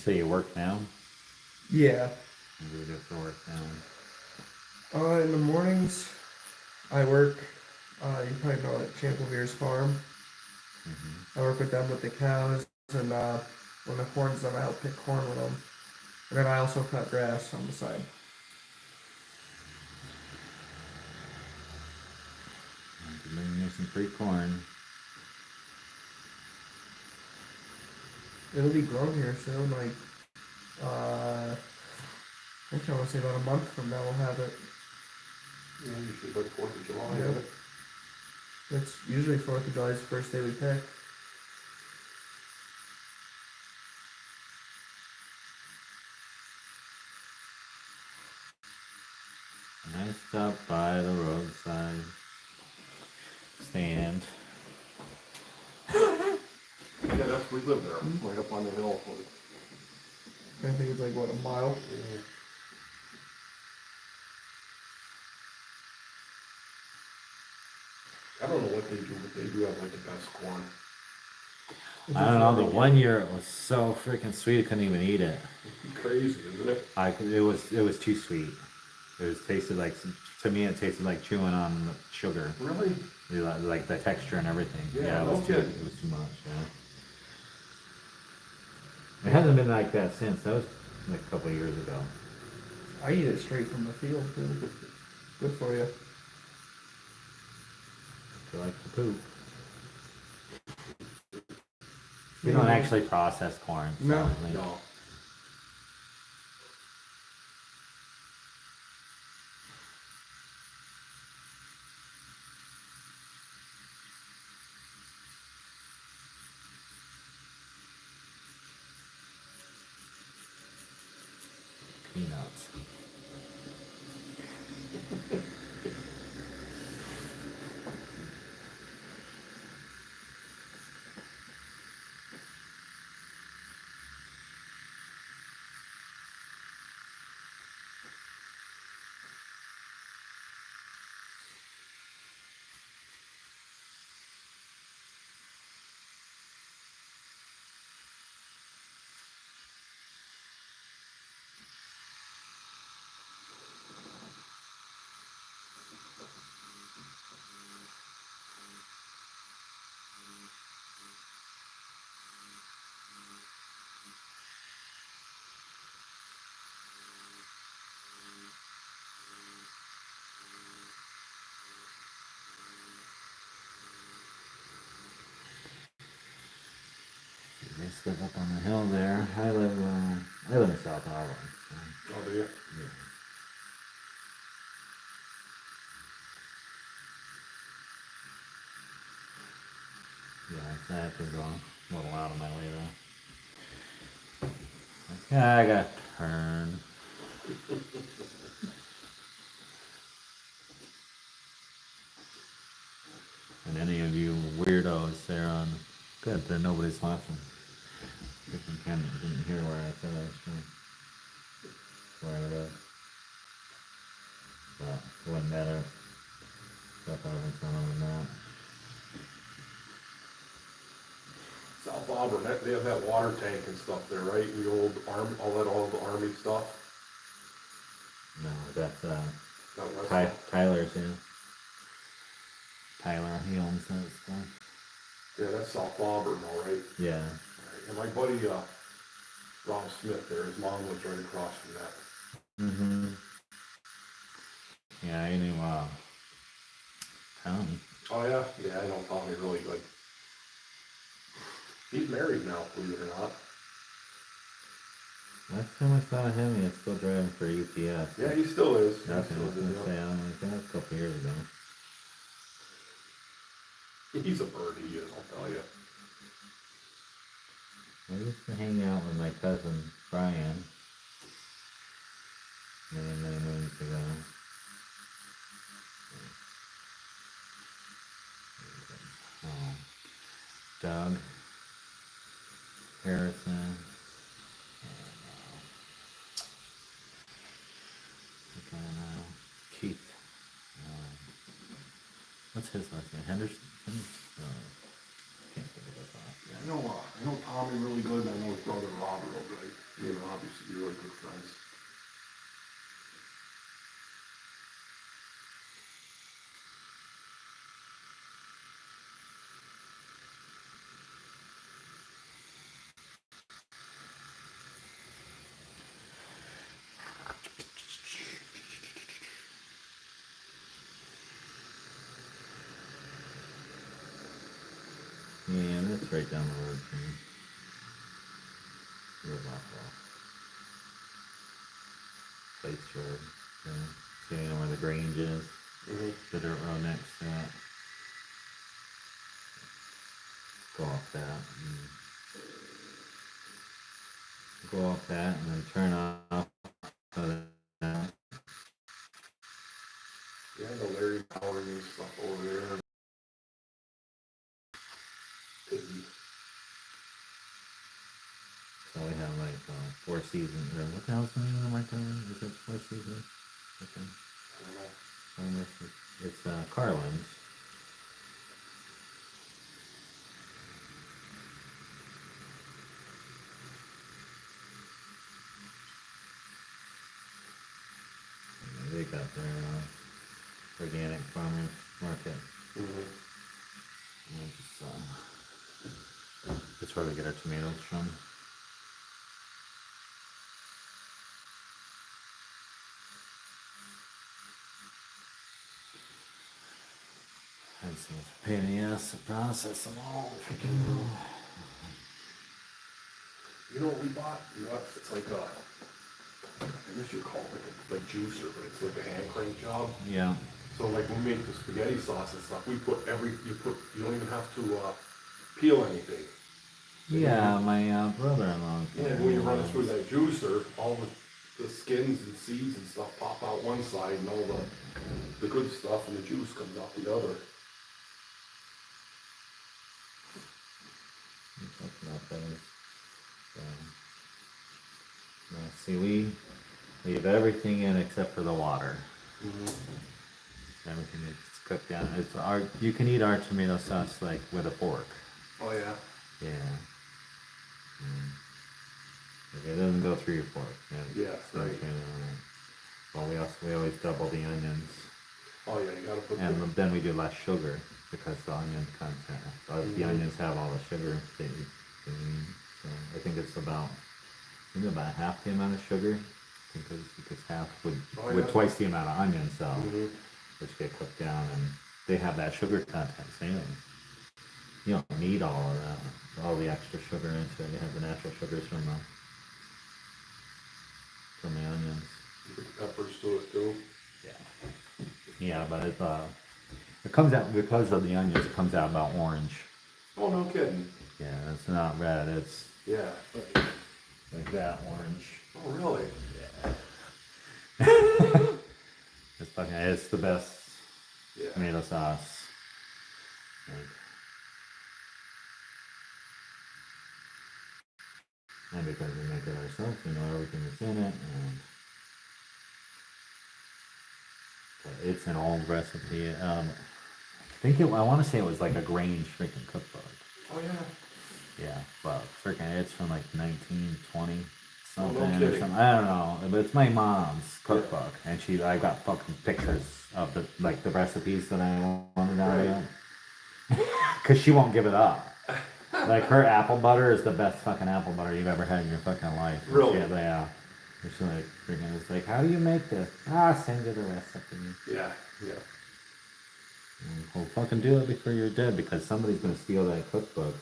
say you work now? Yeah. What do you do for work now? In the mornings, I work. You probably know at Champlevere's farm. I work with them with the cows, and when the corn's done, I help pick corn with them. And then I also cut grass on the side. Bring me some free corn. It'll be grown here soon, like, actually I want to say about a month from now we'll have it. Yeah, usually by the 4th of July. Yeah. isn't it? It's usually 4th of July is the first day we pick. And I stopped by the roadside stand. Yeah, that's, we live there, right up on the hill. I think it's like, what, a mile? Yeah. I don't know what they do, but they do have like the best corn. I don't know, the one year it was so freaking sweet I couldn't even eat it. Crazy, isn't it? It was too sweet. It was tasted like, to me it tasted like chewing on sugar. Really? Like the texture and everything. Yeah, it no was too, kidding. it was too much, yeah. It hasn't been like that since. That was like a couple of years ago. I eat it straight from the field, too. Good for you. I like the poop. We don't actually process corn. So No. like, No. peanuts. They live up on the hill there. I live in South Holland. So, Oh, do you? yeah. Yeah, I have to go a little out of my way though. Yeah, I got turned. And any of you weirdos there on, good that nobody's watching. Freaking Ken didn't hear where I said I was going. Where I live. But it wouldn't matter. Stuff I was on the map. South Auburn, they have that water tank and stuff there, right? The old all that old army stuff. No, that's Out west. Tyler's, yeah. Tyler, he owns that stuff. Yeah, that's South Auburn, all right. Yeah. Right. And my buddy, Rob Smith there, his mom lives right across from that. Mm-hmm. Yeah, I knew, Tommy. Oh yeah? Yeah, I know Tommy really good. He's married now, believe it or not. Last time I saw him, he was still driving for UPS. Yeah, he still is. He That's what I still was gonna is, say. I'm like, that was a couple years ago. yeah. He's a bird, he is, I'll tell you. I used to hang out with my cousin Brian many moons ago. Oh, Doug Harrison and Keith. What's his last name? Henderson? Can't think of his last name. I know Tommy really good, and I know his brother Rob real good. You know, obviously, you're really good friends. Yeah, that's right down the road from me. Real Buffalo. Place Road. Yeah. See, you know where the Grange is? Mm-hmm. The dirt road next to it. Go up that. Go up that and then turn off. So that, Yeah, I know Larry Bowering and stuff over there. Piggy. so we have like Four Seasons. Or what the hell's the name of the market? Is it Four Seasons? Okay. I don't know. It's Carlin's. They got their organic farmers market. Mm-hmm. And that's where we get our tomatoes from. And so it's a pain in the ass to process them all. Freaking You know what we bought? You know, it's like a, I guess you call it like a juicer, but it's like a hand crank job. yeah. So like when we make the spaghetti sauce and stuff, we put you don't even have to peel anything. Yeah, my brother-in-law. And when you run it through that juicer, all the skins and seeds and stuff pop out one side and all the good stuff and the juice comes out the other. About those. So, see, we leave everything in except for the water. Everything is cooked down. It's our. You can eat our tomato sauce like with a fork. Oh yeah. Yeah. Like, it doesn't go through your fork. Yeah, So, right. Well, we always double the onions, Oh yeah, you gotta put and then we do less sugar because the onion content. The onions have all the sugar that you need. So I think it's about half the amount of sugar. Because half with twice the amount of onions, so which get cooked down, and they have that sugar content. So you don't need all of that, all the extra sugar into it. You have the natural sugars from the onions. you put the peppers to it too. Yeah. Yeah, but it comes out because of the onions. It comes out about orange. Oh no kidding. Yeah, it's not red. It's Yeah. like that orange. Oh really? It's the best Yeah. tomato sauce. And because we make it ourselves, we know everything that's in it, and but it's an old recipe. I want to say it was like a Grange freaking cookbook. Oh yeah. Yeah, but freaking, it's from like 1920 something no or kidding. something. I don't know, but it's my mom's cookbook, and I got fucking pictures of the recipes that I wanted out of it, because she won't give it up. Like her apple butter is the best fucking apple butter you've ever had in your fucking life. Really? Yeah. It's like freaking. It's like, how do you make this? I'll send you the recipe. Yeah. Yeah. Well, fucking do it before you're dead, because somebody's gonna steal that cookbook.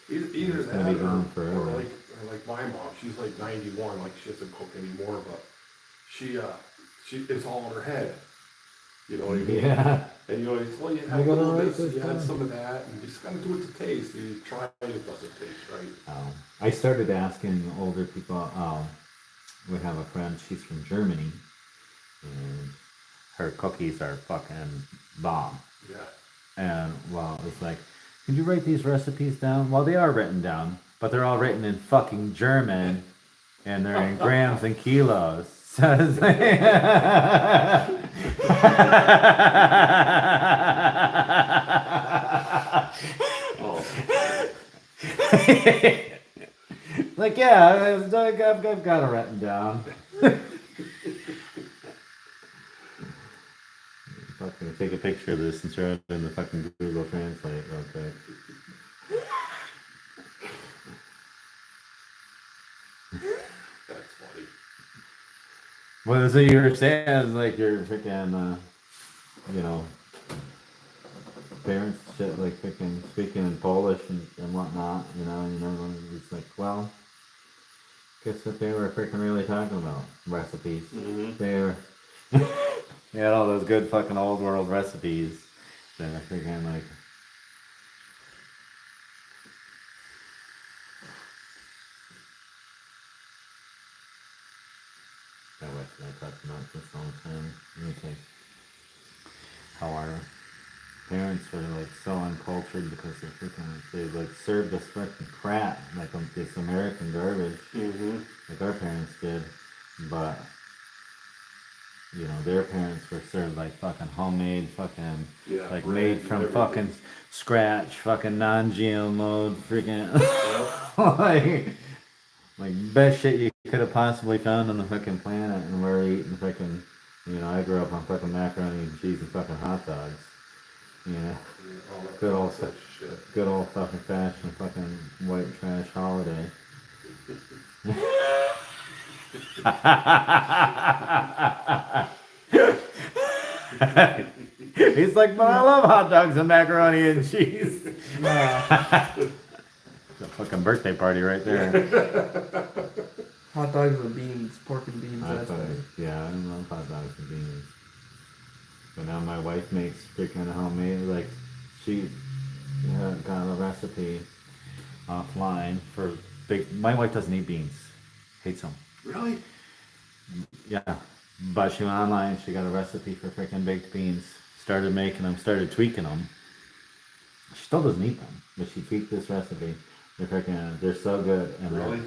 Either It's gonna that be gone or forever. like my mom. She's like 91. Like she doesn't cook anymore, but she it's all in her head. You know what I mean? Yeah. And you know, it's, well, you I have a gotta little write this, this you add down. some of that, and you just gotta do it to taste. You try it, it doesn't taste right. I started asking older people. We have a friend. She's from Germany, and her cookies are fucking bomb. Yeah. And well, it's like, can you write these recipes down? Well, they are written down, but they're all written in fucking German, and they're in grams and kilos. So it's like Oh. Like, yeah, I've got it written down. Fucking take a picture of this and throw it in the fucking Google Translate real quick. That's funny. What is it you were saying? It's like you're freaking, you know, parents shit like freaking speaking in Polish and whatnot, you know, and you know, it's like, well, guess what they were freaking really talking about? Recipes. Mm-hmm. They were, they had all those good fucking old world recipes that are freaking like, I wish I talked about this all the time. It's like how our parents are like so uncultured because they're freaking they like served us fucking crap like this American garbage Mm-hmm. like our parents did, but you know their parents were served like fucking homemade fucking Yeah, like bread made and from everything. fucking scratch fucking non-GMO freaking Yep. like best shit you could have possibly found on the fucking planet, and we're eating fucking, you know, I grew up on fucking macaroni and cheese and fucking hot dogs. You know, Yeah, all that good old processed shit. good old fucking fashioned fucking white trash holiday. He's like, but I love hot dogs and macaroni and cheese. Nah, It's a fucking birthday party right there. hot dogs with beans, pork and beans. I That's thought, better. yeah, I love hot dogs and beans. But now my wife makes freaking homemade, like, she got a recipe offline for big. My wife doesn't eat beans, hates them. Really? Yeah, but she went online. She got a recipe for freaking baked beans. Started making them. Started tweaking them. She still doesn't eat them, but she tweaked this recipe. They're freaking. They're so good, and Really?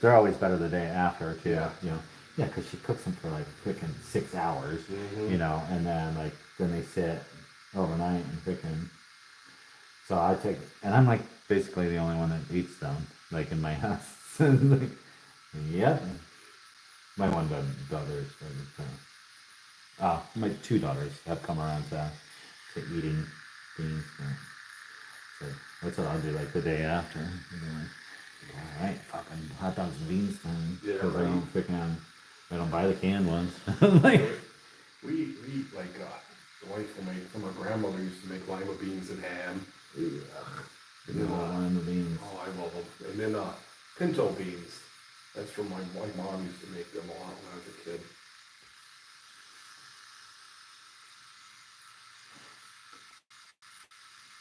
they're always better the day after too. Yeah. You know. Yeah, because she cooks them for like freaking 6 hours. Mhm. You know, and then they sit overnight and freaking. So I take, and I'm like basically the only one that eats them, like in my house. Like, yep. My one daughter is my two daughters have come around to eating beans. So that's what I'll do like the day after. You know, like, all right, fucking hot dogs and beans time. Yeah, Because right. I don't buy the canned ones. Like, We eat like the wife will make. My grandmother used to make lima beans and ham. you And then, know, lime the beans. oh, I love them. And then pinto beans. That's from my mom used to make them a lot when I was a kid.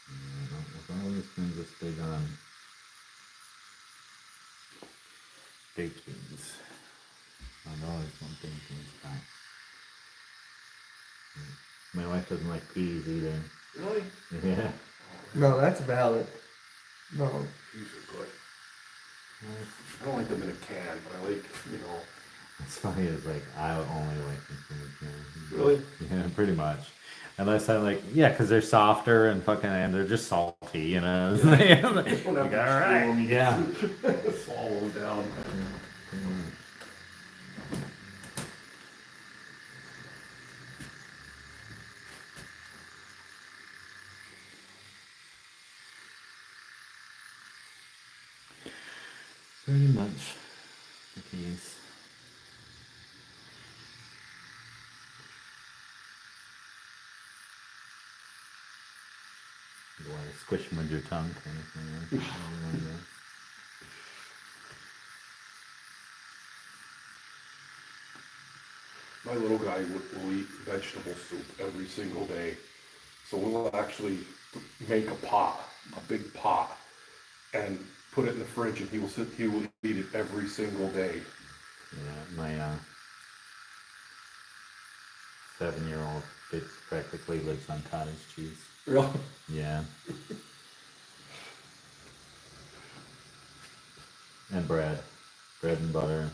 I've always been just big on baked beans. I've always wanted baked beans back. My wife doesn't like peas either. Really? Yeah. No, that's valid. No, Peas are good. I don't like them in a can, but I like, It's funny, it's like, I only like them from the can. Really? Yeah, pretty much. Unless I like, yeah, because they're softer and fucking, and they're just salty, you know? Don't have Like, to all chew right, 'em. yeah. Swallow them down. Pretty much the case. You want to squish them with your tongue kind of thing. Right? My little guy will eat vegetable soup every single day. So we'll actually make a pot, a big pot, and put it in the fridge, and he will eat it every single day. Yeah, my 7-year-old practically lives on cottage cheese. Really? Yeah. And bread and butter.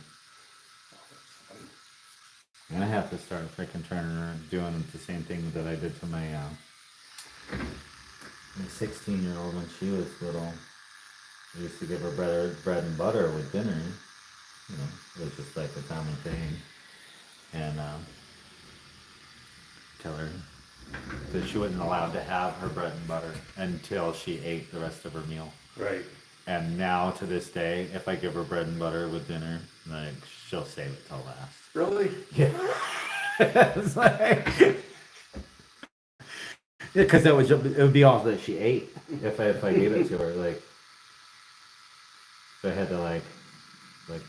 And I have to start freaking turning around doing the same thing that I did to my 16-year-old when she was little. I used to give her bread and butter with dinner. You know, it was just like a common thing. And tell her that she wasn't allowed to have her bread and butter until she ate the rest of her meal. Right. And now to this day, if I give her bread and butter with dinner, like she'll save it till last. Really? Yeah. It's like, because it would be all that she ate if I gave it to her. Like, so I had to like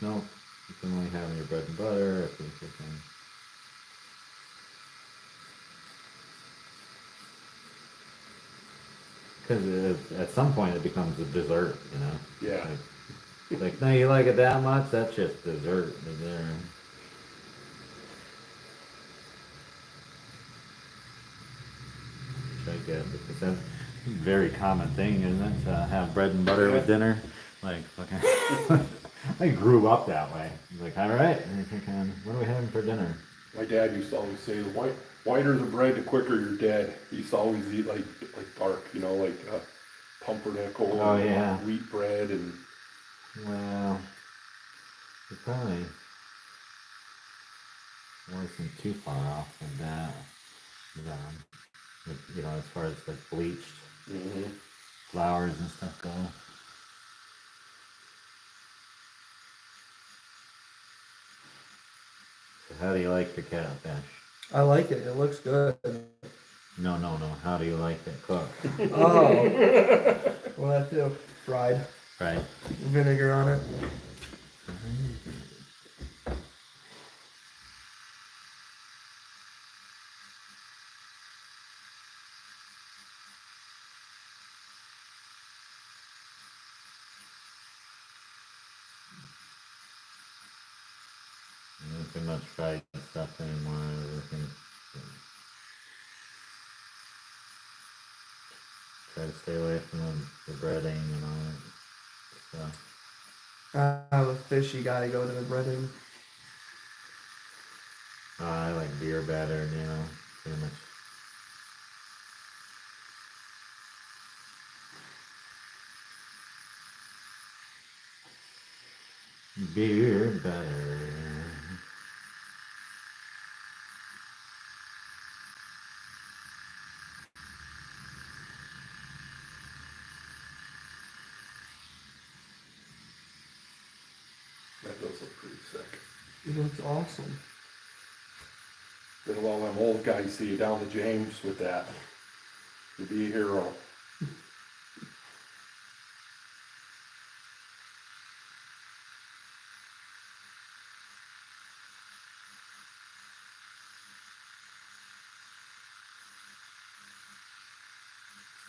no, you can only have your bread and butter. If you can. Because at some point it becomes a dessert, you know. Yeah. Like, no, you like it that much? That's just dessert. There. Which I get, because that's a very common thing, isn't it? To have bread and butter with dinner. Like, fucking. I grew up that way. Like, all right, what are we having for dinner? My dad used to always say, the whiter the bread, the quicker you're dead. He used to always eat like dark, you know, like pumpernickel Oh, and yeah. wheat bread and. Well, it probably wasn't too far off from that. You know, as far as like bleached flowers and stuff go. So how do you like the catfish? I like it. It looks good. No. How do you like it cooked? Oh. Well, that too. Fried. Right. Vinegar on it. Not too much fried stuff anymore. Everything. Try to stay away from the breading and all that stuff. With fish, you gotta go to the breading. I like beer batter, you know, pretty much. Beer batter. That does look pretty sick. It looks awesome. Then all them old guys see you down to James with that. You'd be a hero.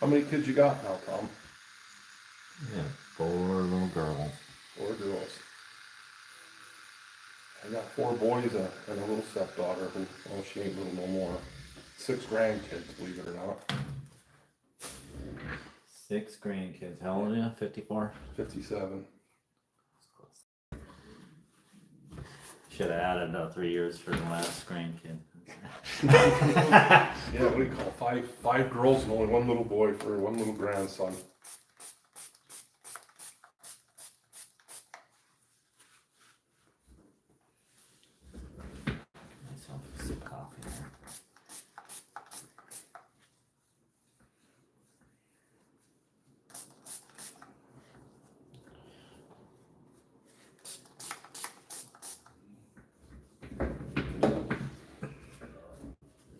How many kids you got now, Tom? Yeah, 4 little girls. 4 girls. I got 4 boys and a little stepdaughter who, well, she ain't little no more. 6 grandkids, believe it or not. 6 grandkids. How old are you? 54? 57. Should have added 3 years for the last grandkid. Yeah, what do you call it? Five girls and only 1 little boy for 1 little grandson. Myself some coffee there.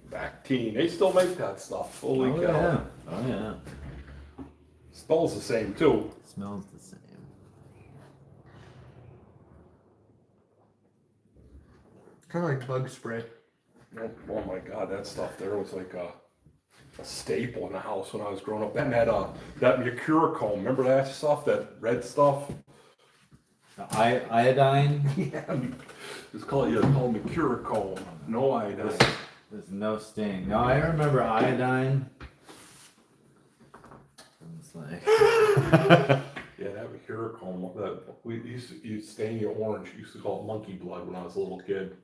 Bactine, they still make that stuff. Holy cow. Yeah. Oh yeah. Smells the same too. Smells the same. Kind of like bug spray. Oh my god, that stuff there was like a staple in the house when I was growing up. And that Mercurochrome, remember that stuff, that red stuff? Iodine? Yeah, it's called Mercurochrome. No iodine. There's no sting. No, I remember iodine. It's like Yeah, that Mercurochrome, that we used to stain your orange. Used to call it monkey blood when I was a little kid.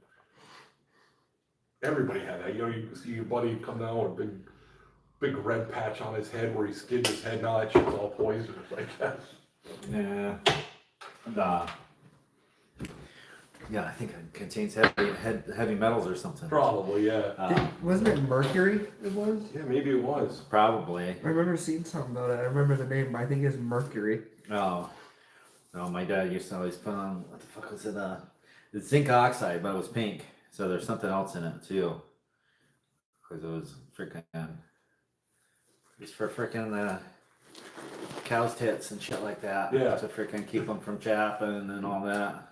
Everybody had that. You know, you see your buddy come down with a big red patch on his head where he skinned his head. Now that shit's all poisonous, I guess. Yeah. Yeah, I think it contains heavy metals or something. Probably, yeah. Wasn't it Mercury? It was. Yeah, maybe it was. Probably. I remember seeing something about it. I remember the name, but I think it's Mercury. Oh. No, my dad used to always put on, what the fuck was it? It's zinc oxide, but it was pink. So there's something else in it too. Because it was it's for freaking cow's tits and shit like that. Yeah. To freaking keep them from chapping and all that.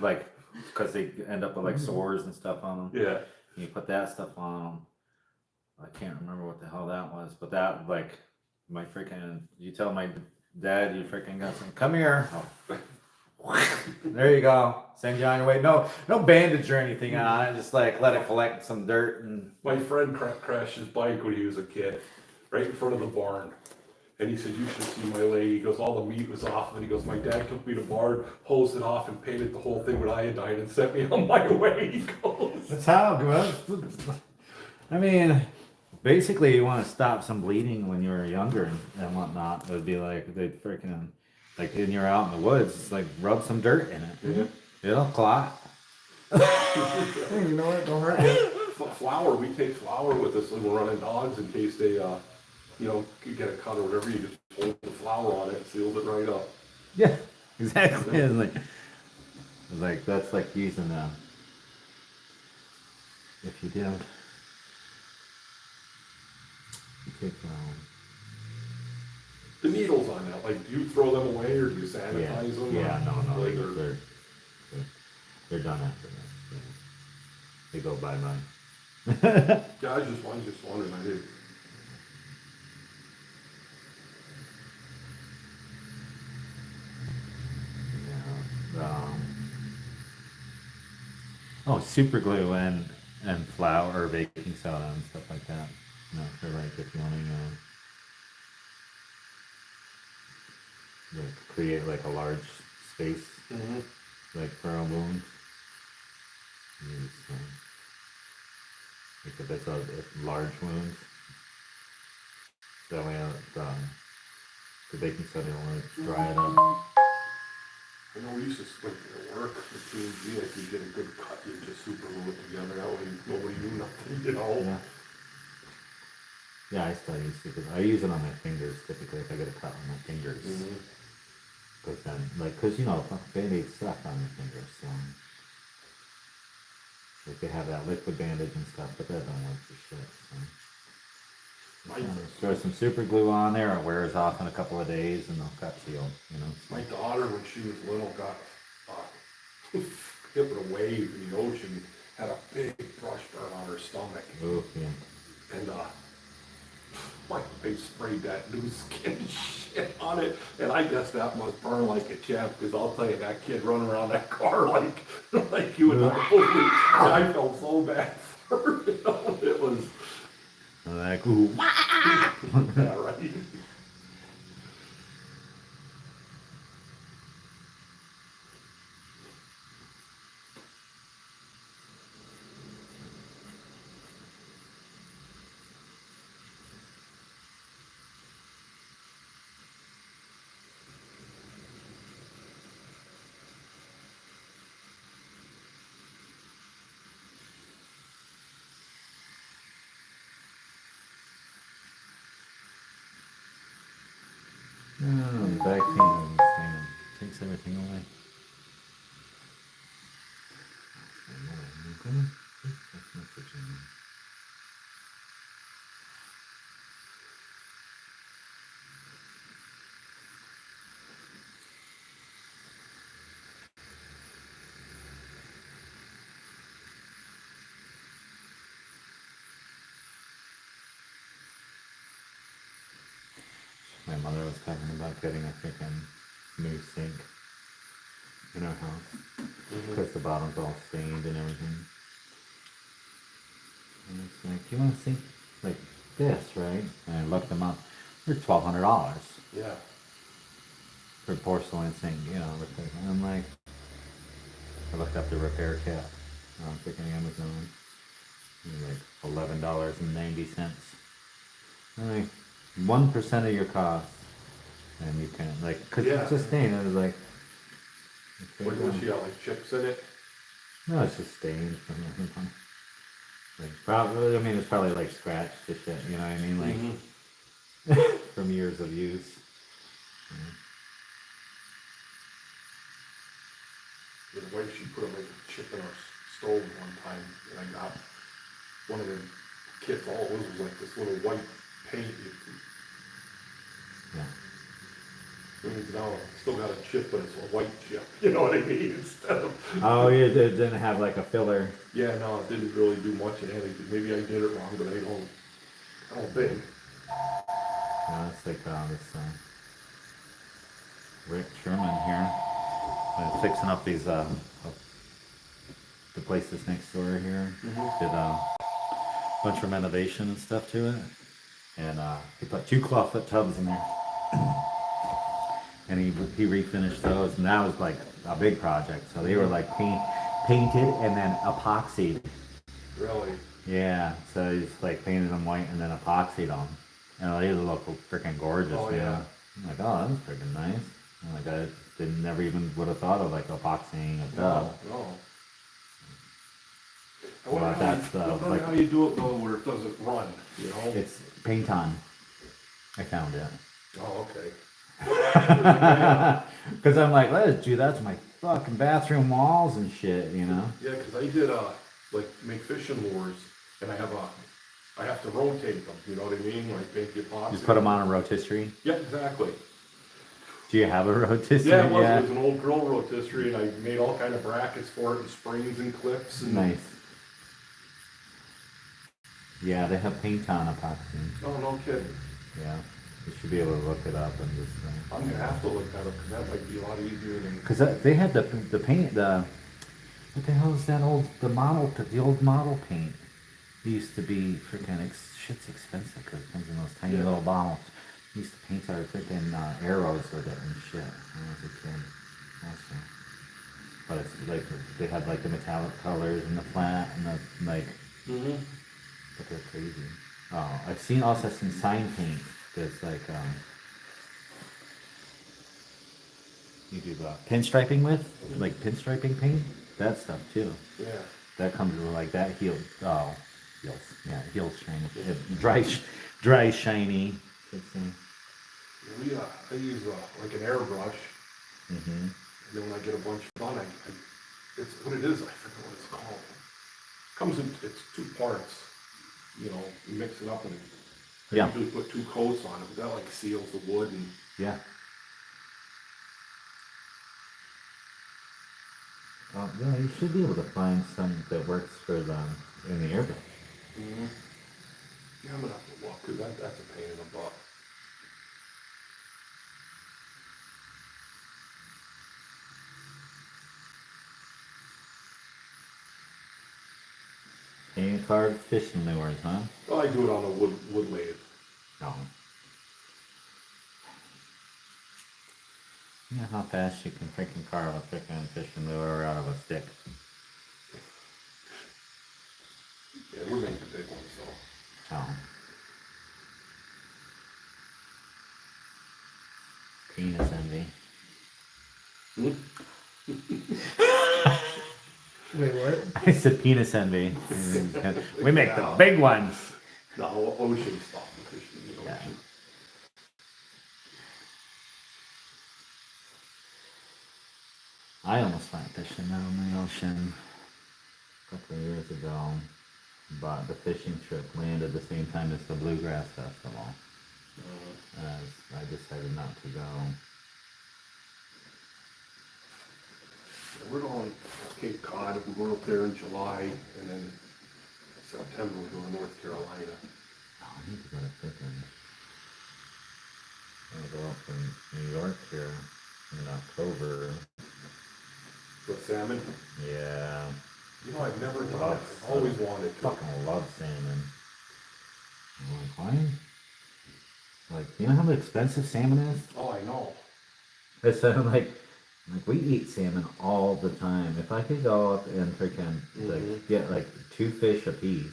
Like, because they end up with like sores and stuff on them. Yeah. You put that stuff on them. I can't remember what the hell that was, but that, like, you tell my dad you freaking got some, come here. Oh. There you go. Send you on your way. No bandage or anything on it. Just like let it collect some dirt and. My friend crashed his bike when he was a kid, right in front of the barn. And he said, you should see my leg. He goes, all the meat was off. And he goes, my dad took me to barn, hosed it off, and painted the whole thing with iodine and sent me on my way. He goes. That's how it goes. I mean, basically, you want to stop some bleeding when you're younger and whatnot. It would be like they'd freaking, like when you're out in the woods, it's like rub some dirt in it. Yeah. It'll clot. Hey, you know what? Don't hurt you. Flour, we take flour with us when we're running dogs in case they, could get a cut or whatever. You just hold the flour on it, seals it right up. Yeah, exactly. It's like that's like using if you did, you take The needles on that, like, do you throw them away or do you sanitize them? yeah, no, Like, they're done after that. Yeah. They go bye-bye. yeah, I was just wondering. I did. Oh, super glue and flour or baking soda and stuff like that. No, they're right if you want to like create like a large space like for a wound. Use, like if it's a large wound, that way the baking soda will like dry it up. I know we used to, like, at work, at P&G, like, you get a good cut, you just super glue it together, that way nobody knew nothing, Yeah. Yeah, I still use it. I use it on my fingers typically if I get a cut on my fingers. Because then, because Band-Aid's stuck on your fingers, so. Like they have that liquid bandage and stuff, but that don't work for shit, so. Throw some super glue on there, it wears off in a couple of days and they'll cut seal, My daughter, when she was little, got hit with a wave in the ocean, had a big brush burn on her stomach. Oh, yeah. And they sprayed that new skin shit on it, and I guess that must burn like a champ, because I'll tell you, that kid running around that car like you and I felt so bad for her, it was. Like, ooh. Yeah, right. Back pain takes everything away. My mother was talking about getting a freaking new sink in our house because the bottom's all stained and everything. And it's like, you want a sink like this, right? And I looked them up. They're $1,200 Yeah. for a porcelain sink, and I'm like, I looked up the repair kit on freaking Amazon. Like $11.90. Like 1% of your cost and you can like, cause Yeah. it's just stain. It was like, okay, What she got, like chips in it? no, it's just stains from everything. Like probably, I mean, it's probably like scratched to shit. You know what I mean? Like Mhm. from years of use. The wife, she put like a chip in our stove one time, and I got one of the kits, all it was like this little white paint. Yeah. Now, I still got a chip, but it's a white chip, you know what I mean, instead of. Oh, yeah, it didn't have like a filler. Yeah, no, it didn't really do much in it, maybe I did it wrong, but I don't think. No, it's like this Rick Sherman here. Fixing up these the places next door here. Mhm. Did a bunch of renovation and stuff to it, and he put 2 clawfoot tubs in there, and he refinished those, and that was like a big project. So they were like painted and then epoxied. Really? Yeah, so he's like painted them white and then epoxied them. And they look freaking gorgeous, Oh, man. yeah. I'm like, oh, that's freaking nice. I'm like, I didn't never even would have thought of like epoxying a tub. No. I Well, wonder that's, I wonder like- how you do it though, where it doesn't run, you know? It's paint on. I found it. Oh, okay. Because I'm like, let's do that to my fucking bathroom walls and shit, you know? Yeah, 'cause I did, like, make fishing lures, and I have to rotate them, you know what I mean, like make the epoxy. You put them on a rotisserie. Yeah, exactly. Do you have a rotisserie? Yeah, it was an old grill rotisserie, and I made all kind of brackets for it, and springs and clips, and. Nice. Yeah, they have paint on epoxy. Oh, no kidding. Yeah, you should be able to look it up and just. I'm gonna have to look that up, 'cause that might be a lot easier than. Because they had the paint, what the hell is that the old model paint? It used to be freaking, shit's expensive because it comes in those tiny Yeah. little bottles. We used to paint our freaking arrows with it and shit when I was a kid. Also. But it's like, they had like the metallic colors and the flat and the like, Mm-hmm. but they're crazy. Oh, also seen sign paint that's like, you do pinstriping with, like pinstriping paint, that stuff too. Yeah. That comes with like that heels shiny, dry shiny. I use like an airbrush, Mm-hmm. and then when I get a bunch done, it's what it is. I forget what it's called. Comes in it's 2 parts. You know, you mix it up and Yeah. usually put 2 coats on it. But that like seals the wood and. Yeah. Yeah, you should be able to find some that works for them in the airbrush. Mm-hmm. Yeah, I'm gonna have to walk because that's a pain in the butt. Paint card fishing lures, huh? Well, I do it on a wood lathe. No. You know how fast you can freaking carve a freaking fishing lure out of a stick? Yeah, we're making big ones, so. Oh. Penis envy. Wait, what? I said penis envy. We make the big ones. No, ocean stuff, fishing in the Yeah. ocean. I almost went fishing out in the ocean a couple of years ago, but the fishing trip landed the same time as the Bluegrass Festival. I decided not to go. We're going to Cape Cod, we're going up there in July, and then September we're going to North Carolina. Oh, I need to go to freaking. I'll go up in New York here in October. With salmon? Yeah, You know, I've never done it, I've always wanted to. fucking love salmon. I'm like, why? Like, you know how expensive salmon is? Oh, I know. It's like we eat salmon all the time. If I could go up and freaking like get like 2 fish a piece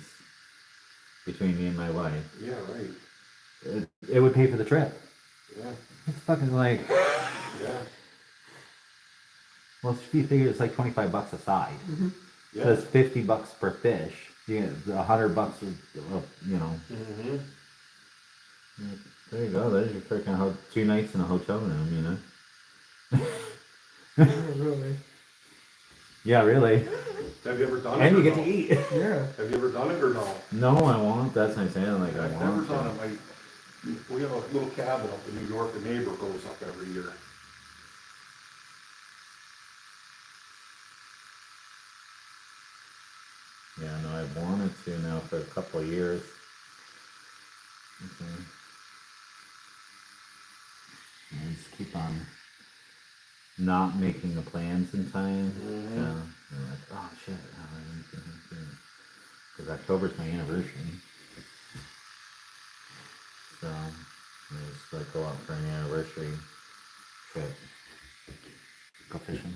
between me and my wife, Yeah, right. it would pay for the trip. Yeah, It's fucking like, yeah, well, if you figure it's like $25 a side. yeah. So it's $50 per fish. You get $100 you know. Mm-hmm. There you go. There's your freaking 2 nights in a hotel room, you know. Yeah, really. Yeah, really. Have you ever done it? And or you get no? to eat. Yeah. Have you ever done it or no? No, I won't. That's what I'm saying. Like I I've never want done to. it. We have a little cabin up in New York. The neighbor goes up every year. Yeah, no, I've wanted to now for a couple of years. Okay. I just keep on not making the plans in time. Mhm. So I'm like, oh shit, because October's my anniversary. So I just like go out for an anniversary trip. Go fishing.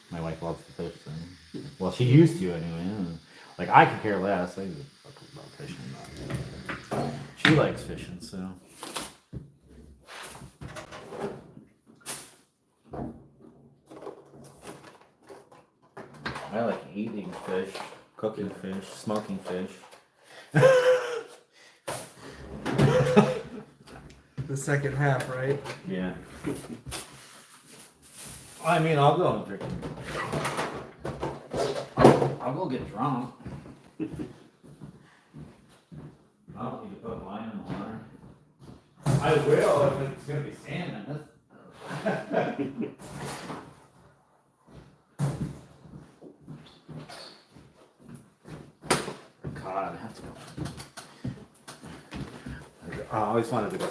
My wife loves to fish, so well she used to anyway. Yeah. Like I could care less. I just fucking love fishing. But she likes fishing, so. I like eating fish, cooking fish, smoking fish. The second half, right? Yeah. I mean, I'll go and drink. I'll go get drunk. I don't need to put wine in the water. I will if it's gonna be salmon. God, that's go. I always wanted to go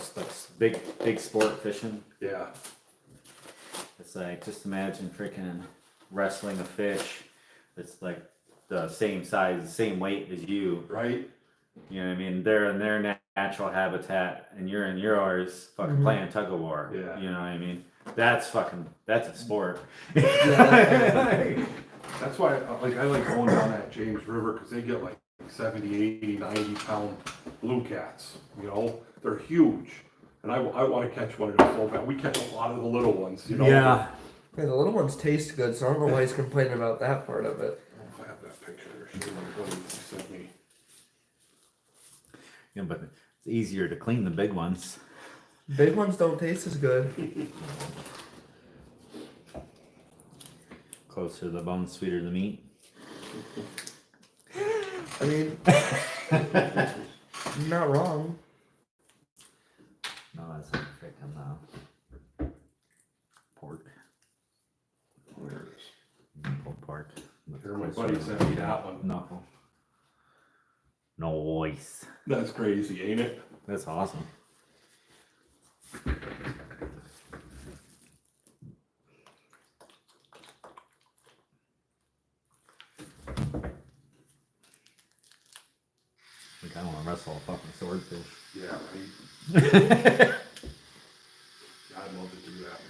big sport fishing. Yeah. It's like, just imagine freaking wrestling a fish that's like the same size, the same weight as you. Right? You know what I mean? They're in their natural habitat and you're in yours fucking Mhm. playing tug of war. Yeah. You know what I mean? That's a sport. That's why I like going down that James River because they get like 70, 80, 90 pound blue cats. You know, they're huge. And I want to catch one of those so bad. We catch a lot of the little ones, you know. Yeah. Yeah, the little ones taste good, so I don't know why he's complaining about that part of it. I don't know if I have that picture there. She what you sent me. Yeah, but it's easier to clean the big ones. Big ones don't taste as good. Closer to the bone, sweeter the meat. I mean, you're not wrong. No, that's not freaking pork. There it is. Pulled pork. Here, my buddy sent me that one. Knuckle. Nice. That's crazy, ain't it? That's awesome. Like I don't want to wrestle a fucking swordfish. Yeah, right. I'd love to do that.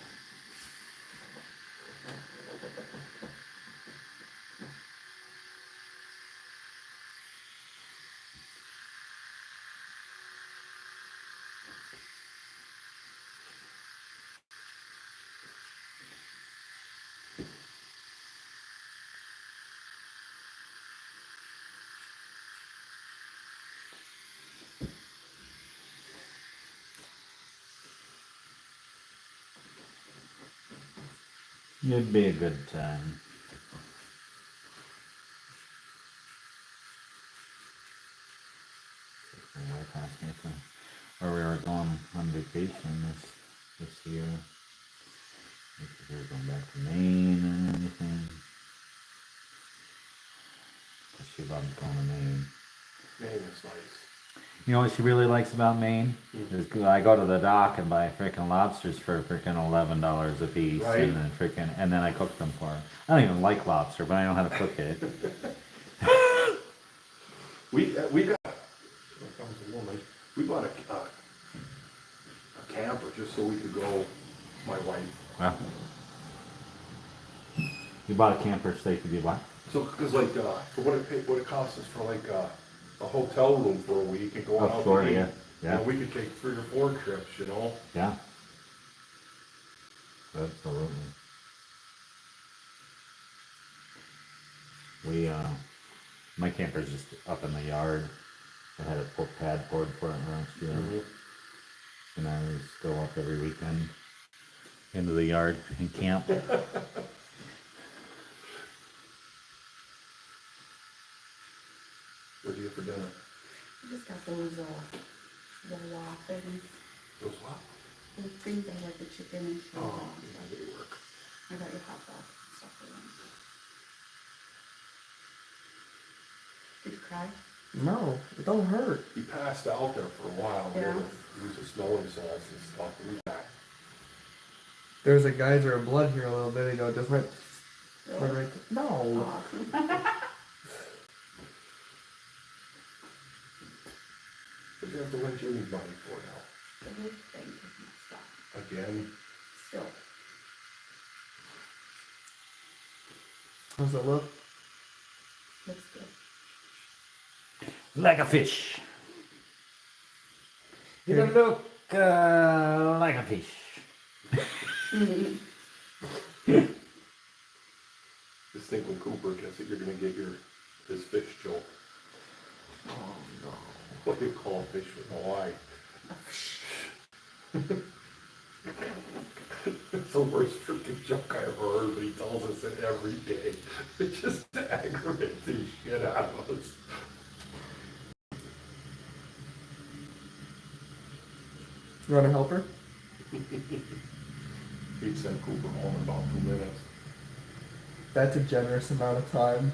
It'd be a good time. My wife asked me where we were going on vacation this year. If we were going back to Maine or anything. Cause she loves going to Maine. Man, it's nice. You know what she really likes about Maine? Is I go to the dock and buy freaking lobsters for freaking $11 a piece, Right. and then I cook them for her. I don't even like lobster, but I know how to cook it. We got. Here comes a woman. We bought a camper just so we could go. My wife. Well, you bought a camper so you could do what? So, cause like for what it costs us for like a hotel room for a week and go out. Oh, sure, to eat. yeah, You know, we could take 3 or 4 trips. You know. yeah. Absolutely. We, my camper's just up in the yard. I had a pad poured for it last year. And I was go up every weekend into the yard and camp. What do you have for dinner? I just got those, raw things, Those what? those things that have the chicken and shit. Oh, yeah, they work. I got your hot dog stuff for them. Did you cry? No, it don't hurt. He passed out there for a while. Yeah. He was just smelling salts and stuff. And he's back. There's a geyser of blood here a little bit ago. Just went Really? right. No. Awesome. What do you have to lend Jimmy money for now? The whole thing is messed up. Again? Still, How's it look? looks good. Like a fish. You look like a fish. Just think when Cooper gets it, you're gonna get his fish joke. Oh no. What do you call fish in Hawaii? It's the worst freaking joke I ever heard, but he tells us it every day. It just aggravates the shit out of us. You want to help her? He'd send Cooper home in about 2 minutes. That's a generous amount of time.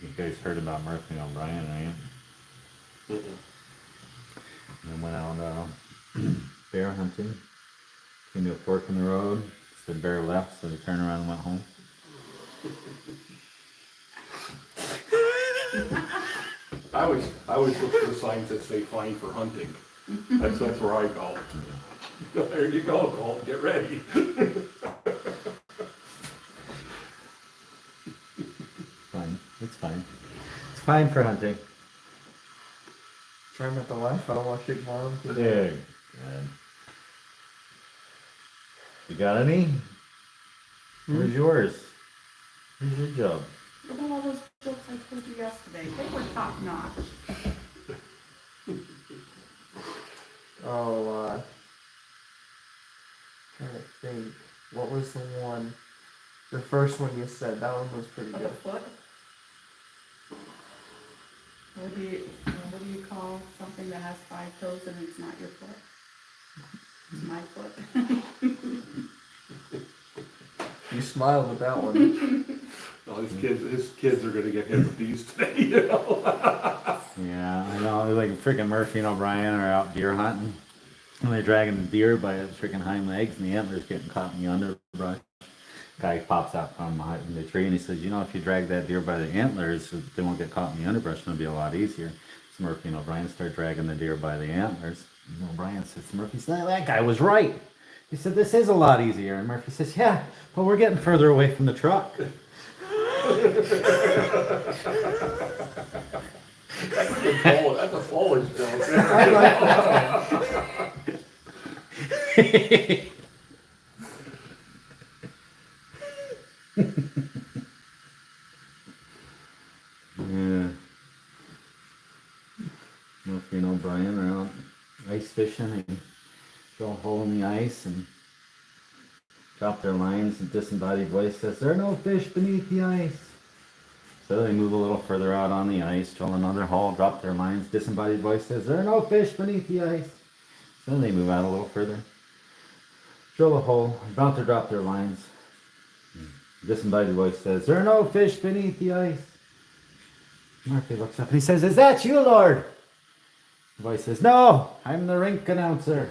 You guys heard about Murphy O'Brien, right? And went out bear hunting. Came to a fork in the road. The bear left, so they turned around and went home. I always look for the signs that say fine for hunting. That's where I go. There you go, Cole, get ready. Fine. It's fine. It's fine for hunting. Try not to laugh. I don't want to shake my arm. There. Good. You got any? Where's yours? Where's your job? What about all those jokes I told you yesterday? They were top notch. Oh, trying to think. What was the one? The first one you said. That one was pretty For the good. foot? What do you call something that has 5 toes and it's not your foot? It's my foot. You smiled with that one. No, his kids are gonna get hit with these today, you know? Yeah, I know. Like freaking Murphy and O'Brien are out deer hunting. And they're dragging the deer by its freaking hind legs and the antlers getting caught in the underbrush. Guy pops out from behind the tree and he says, you know, if you drag that deer by the antlers, they won't get caught in the underbrush. It'll be a lot easier. So Murphy and O'Brien start dragging the deer by the antlers. And O'Brien says to Murphy, that guy was right. He said, this is a lot easier. And Murphy says, yeah, but we're getting further away from the truck. That's a Polish joke. I like that one. Yeah. Murphy and O'Brien are out ice fishing and drill a hole in the ice and drop their lines and disembodied voice says, there are no fish beneath the ice. So they move a little further out on the ice, drill another hole, drop their lines, disembodied voice says, there are no fish beneath the ice. So they move out a little further, drill a hole, about to drop their lines. Disembodied voice says, there are no fish beneath the ice. Murphy looks up and he says, is that you, Lord? The voice says, no, I'm the rink announcer.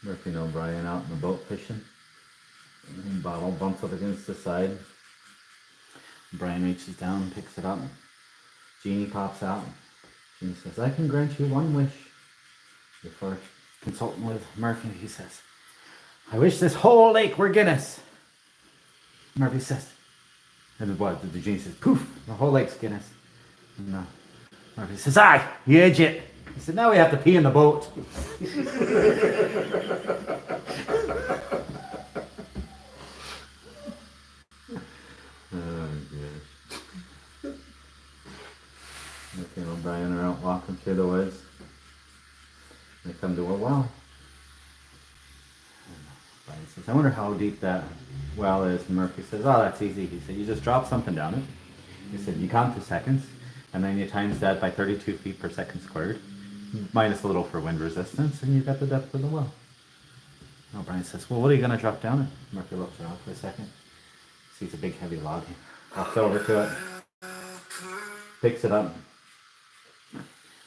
Murphy and O'Brien out in the boat fishing. And bottle bumps up against the side. Brian reaches down and picks it up. Jeannie pops out. He says, I can grant you one wish. Before consulting with Murphy, he says, I wish this whole lake were Guinness. Murphy says, and what? The genie says, poof, the whole lake's Guinness. And Murphy says, aye, you idiot. He said, now we have to pee in the boat. Oh, gosh. Murphy and O'Brien are out walking through the woods. They come to a well. O'Brien says, I wonder how deep that well is. And Murphy says, oh, that's easy. He said, you just drop something down it. He said, you count to seconds, and then you times that by 32 feet per second squared, minus a little for wind resistance, and you've got the depth of the well. O'Brien says, well, what are you going to drop down it? Murphy looks around for a second, sees a big heavy log, walks over to it, picks it up,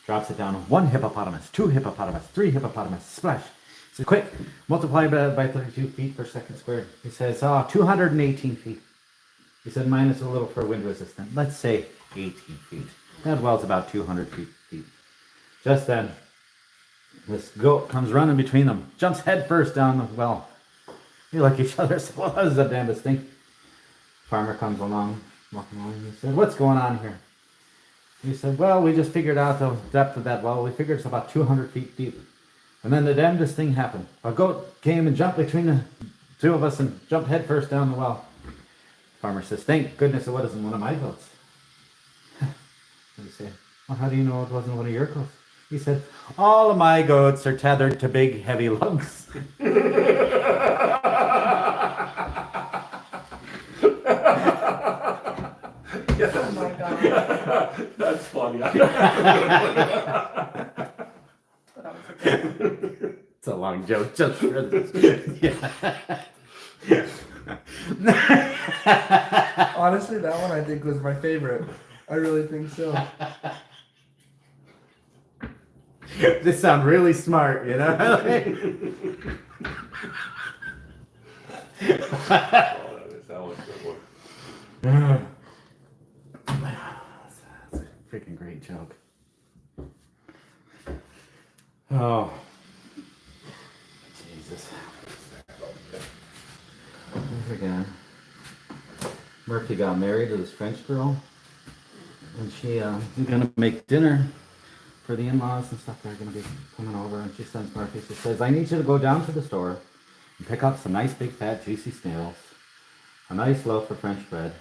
drops it down. 1 hippopotamus, 2 hippopotamus, 3 hippopotamus, splash. He says, quick, multiply by 32 feet per second squared. He says, 218 feet. He said, minus a little for wind resistance. Let's say 18 feet. That well's about 200 feet. Just then, this goat comes running between them, jumps head first down the well. They look at each other and say, well, that is the damnedest thing. Farmer comes along, walking along, and he said, what's going on here? He said, well, we just figured out the depth of that well. We figured it's about 200 feet deep. And then the damnedest thing happened. A goat came and jumped between the two of us and jumped head first down the well. Farmer says, thank goodness it wasn't one of my goats. He said, well, how do you know it wasn't one of your goats? He said, all of my goats are tethered to big, heavy lugs. Oh my God. That's funny. That was a good one. It's a long joke just for this. Yeah. Honestly, that one I think was my favorite. I really think so. This sounds really smart, you know? That was a good one. That's a freaking great joke. Oh. Jesus. Again. Murphy got married to this French girl. And she is gonna make dinner for the in-laws and stuff. They're gonna be coming over, and she sends Murphy. She says, I need you to go down to the store and pick up some nice big fat juicy snails, a nice loaf of French bread,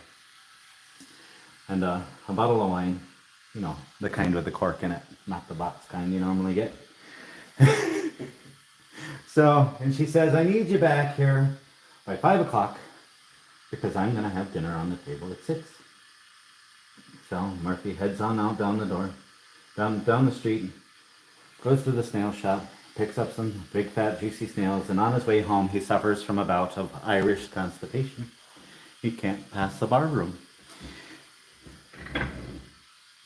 and a bottle of wine. You know, the kind with the cork in it, not the box kind you normally get. So, and she says, I need you back here by 5 o'clock because I'm gonna have dinner on the table at 6. So Murphy heads on out down the door, down the street, goes to the snail shop, picks up some big fat juicy snails, and on his way home he suffers from a bout of Irish constipation. He can't pass the bar room.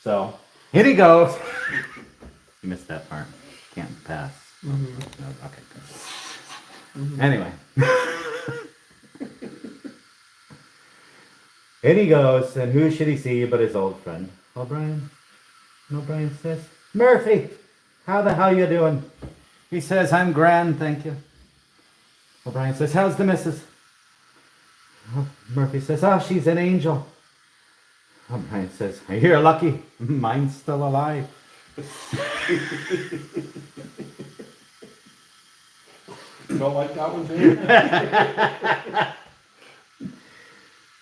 So here he goes. You missed that part. Can't pass. Mm-hmm. No, okay, good. Anyway. In he goes, and who should he see but his old friend, O'Brien? And O'Brien says, Murphy, how the hell you doing? He says, I'm grand, thank you. O'Brien says, how's the missus? Murphy says, oh, she's an angel. O'Brien says, you're lucky. Mine's still alive. You don't like that one, Dave?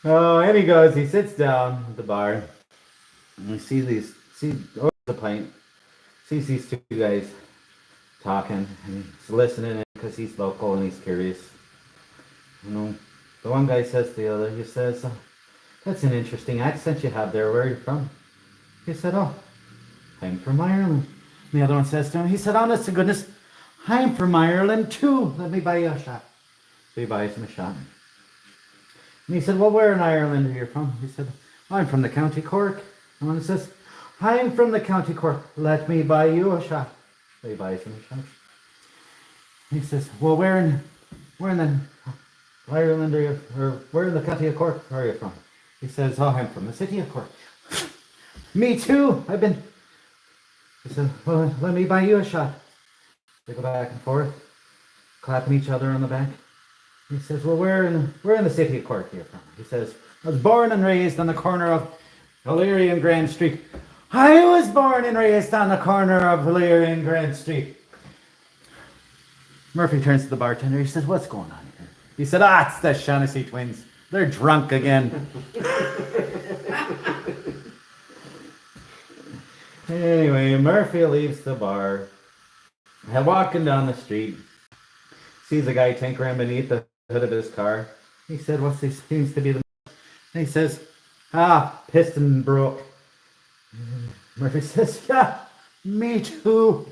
Oh, and he goes, he sits down at the bar, and we see orders a pint, sees these two guys talking, and he's listening because he's local and he's curious. You know, the one guy says to the other, he says, oh, that's an interesting accent you have there, where are you from? He said, oh, I'm from Ireland. And the other one says to him, he said, honest to goodness, I'm from Ireland too, let me buy you a shot. So he buys him a shot. And he said, well, where in Ireland are you from? He said, I'm from the County Cork. And one says, I'm from the County Cork. Let me buy you a shot. So he buys him a shot. He says, well, where in the Ireland are you, or where in the County of Cork are you from? He says, oh, I'm from the city of Cork. Me too. He said, well, let me buy you a shot. They go back and forth, clapping each other on the back. He says, well, we're in the city of Cork here from. He says, I was born and raised on the corner of O'Leary and Grand Street. I was born and raised on the corner of O'Leary and Grand Street. Murphy turns to the bartender. He says, what's going on here? He said, it's the Shaughnessy twins. They're drunk again. Anyway, Murphy leaves the bar. Walking down the street, sees a guy tinkering beneath the hood of his car. He said, what seems to be the... And he says, piston broke. Murphy says, yeah, me too.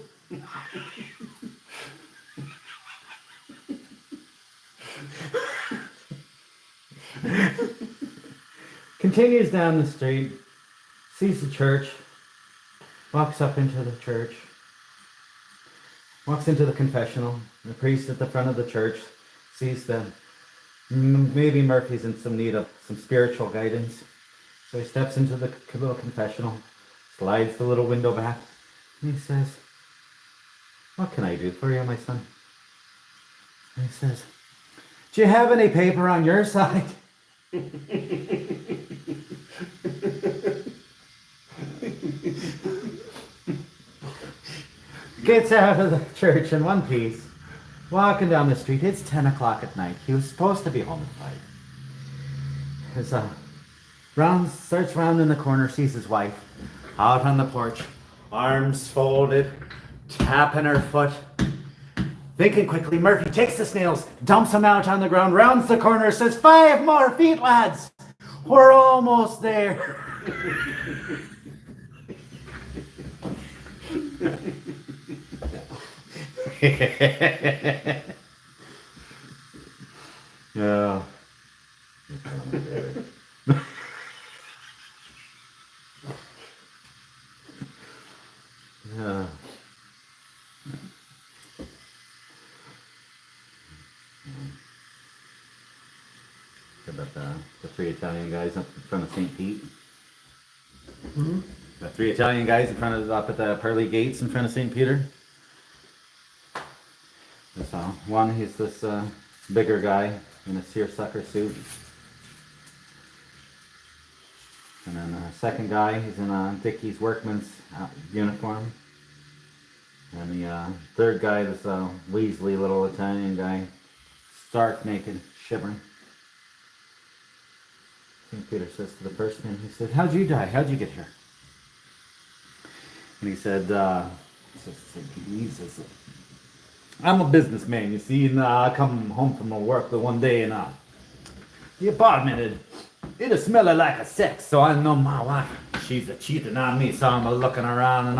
Continues down the street, sees the church, walks up into the church, walks into the confessional. The priest at the front of the church sees that maybe Murphy's in some need of some spiritual guidance. So he steps into the little confessional, slides the little window back, and he says, what can I do for you, my son? And he says, do you have any paper on your side? Gets out of the church in one piece, walking down the street. It's 10 o'clock at night. He was supposed to be home at 5. Starts rounding the corner, sees his wife out on the porch, arms folded, tapping her foot. Thinking quickly, Murphy takes the snails, dumps them out on the ground, rounds the corner, says, 5 more feet, lads. We're almost there. Yeah. Yeah. About the 3 Italian guys up in front of St. Pete. Mm-hmm. The 3 Italian guys in front of up at the pearly gates in front of St. Peter. So one, he's this bigger guy in a seersucker suit, and then the second guy, he's in a Dickies workman's uniform, and the third guy, this Weasley little Italian guy, stark naked, shivering. St. Peter says to the first man, he said, how'd you die? How'd you get here? And he said, he says, I'm a businessman, you see, and I come home from work the one day, and the apartment, it smelled like a sex, so I know my wife, she's cheating on me, so I'm looking around, and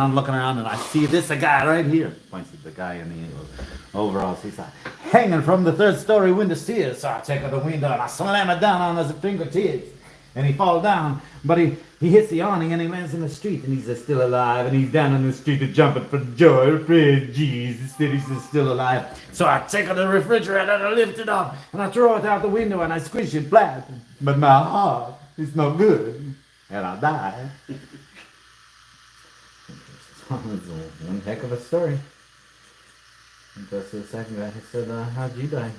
I see this guy right here. Points at the guy in the overalls. He's hanging from the 3rd-story window sill, so I take out the window, and I slam it down on his fingertips. And he falls down, but he hits the awning and he lands in the street, and he's still alive, and he's down in the street jumping for joy. Praise Jesus that he's still alive. So I take out the refrigerator and I lift it up and I throw it out the window and I squish it flat. But my heart is no good, and I die. It's one heck of a story. And goes to the second guy. He said, how'd you die?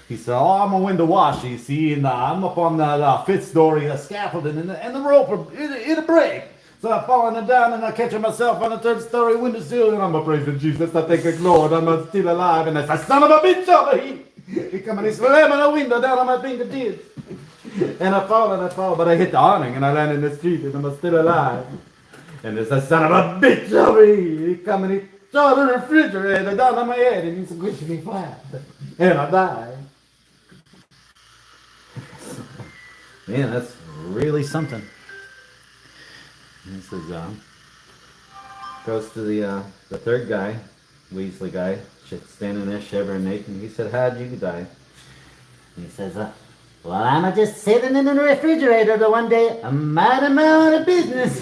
He said, I'm a window washer, you see, and I'm up on the 5th story, the scaffolding, and the rope, it'll break. So I'm falling down, and I catch myself on the 3rd-story windowsill, and I'm a praising Jesus. I thank Lord, I'm still alive, and I say, son of a bitch over here. He come and he's slamming the window down on my fingertips. And I fall, but I hit the awning, and I land in the street, and I'm still alive. And there's a son of a bitch over here. He come and he throw the refrigerator down on my head, and he's squishing me flat. And I die. Man, that's really something. This is goes to the third guy, Weasley guy, standing there shivering naked. He said, how'd you die? He says, well, I'm just sitting in the refrigerator the one day. I'm out of business.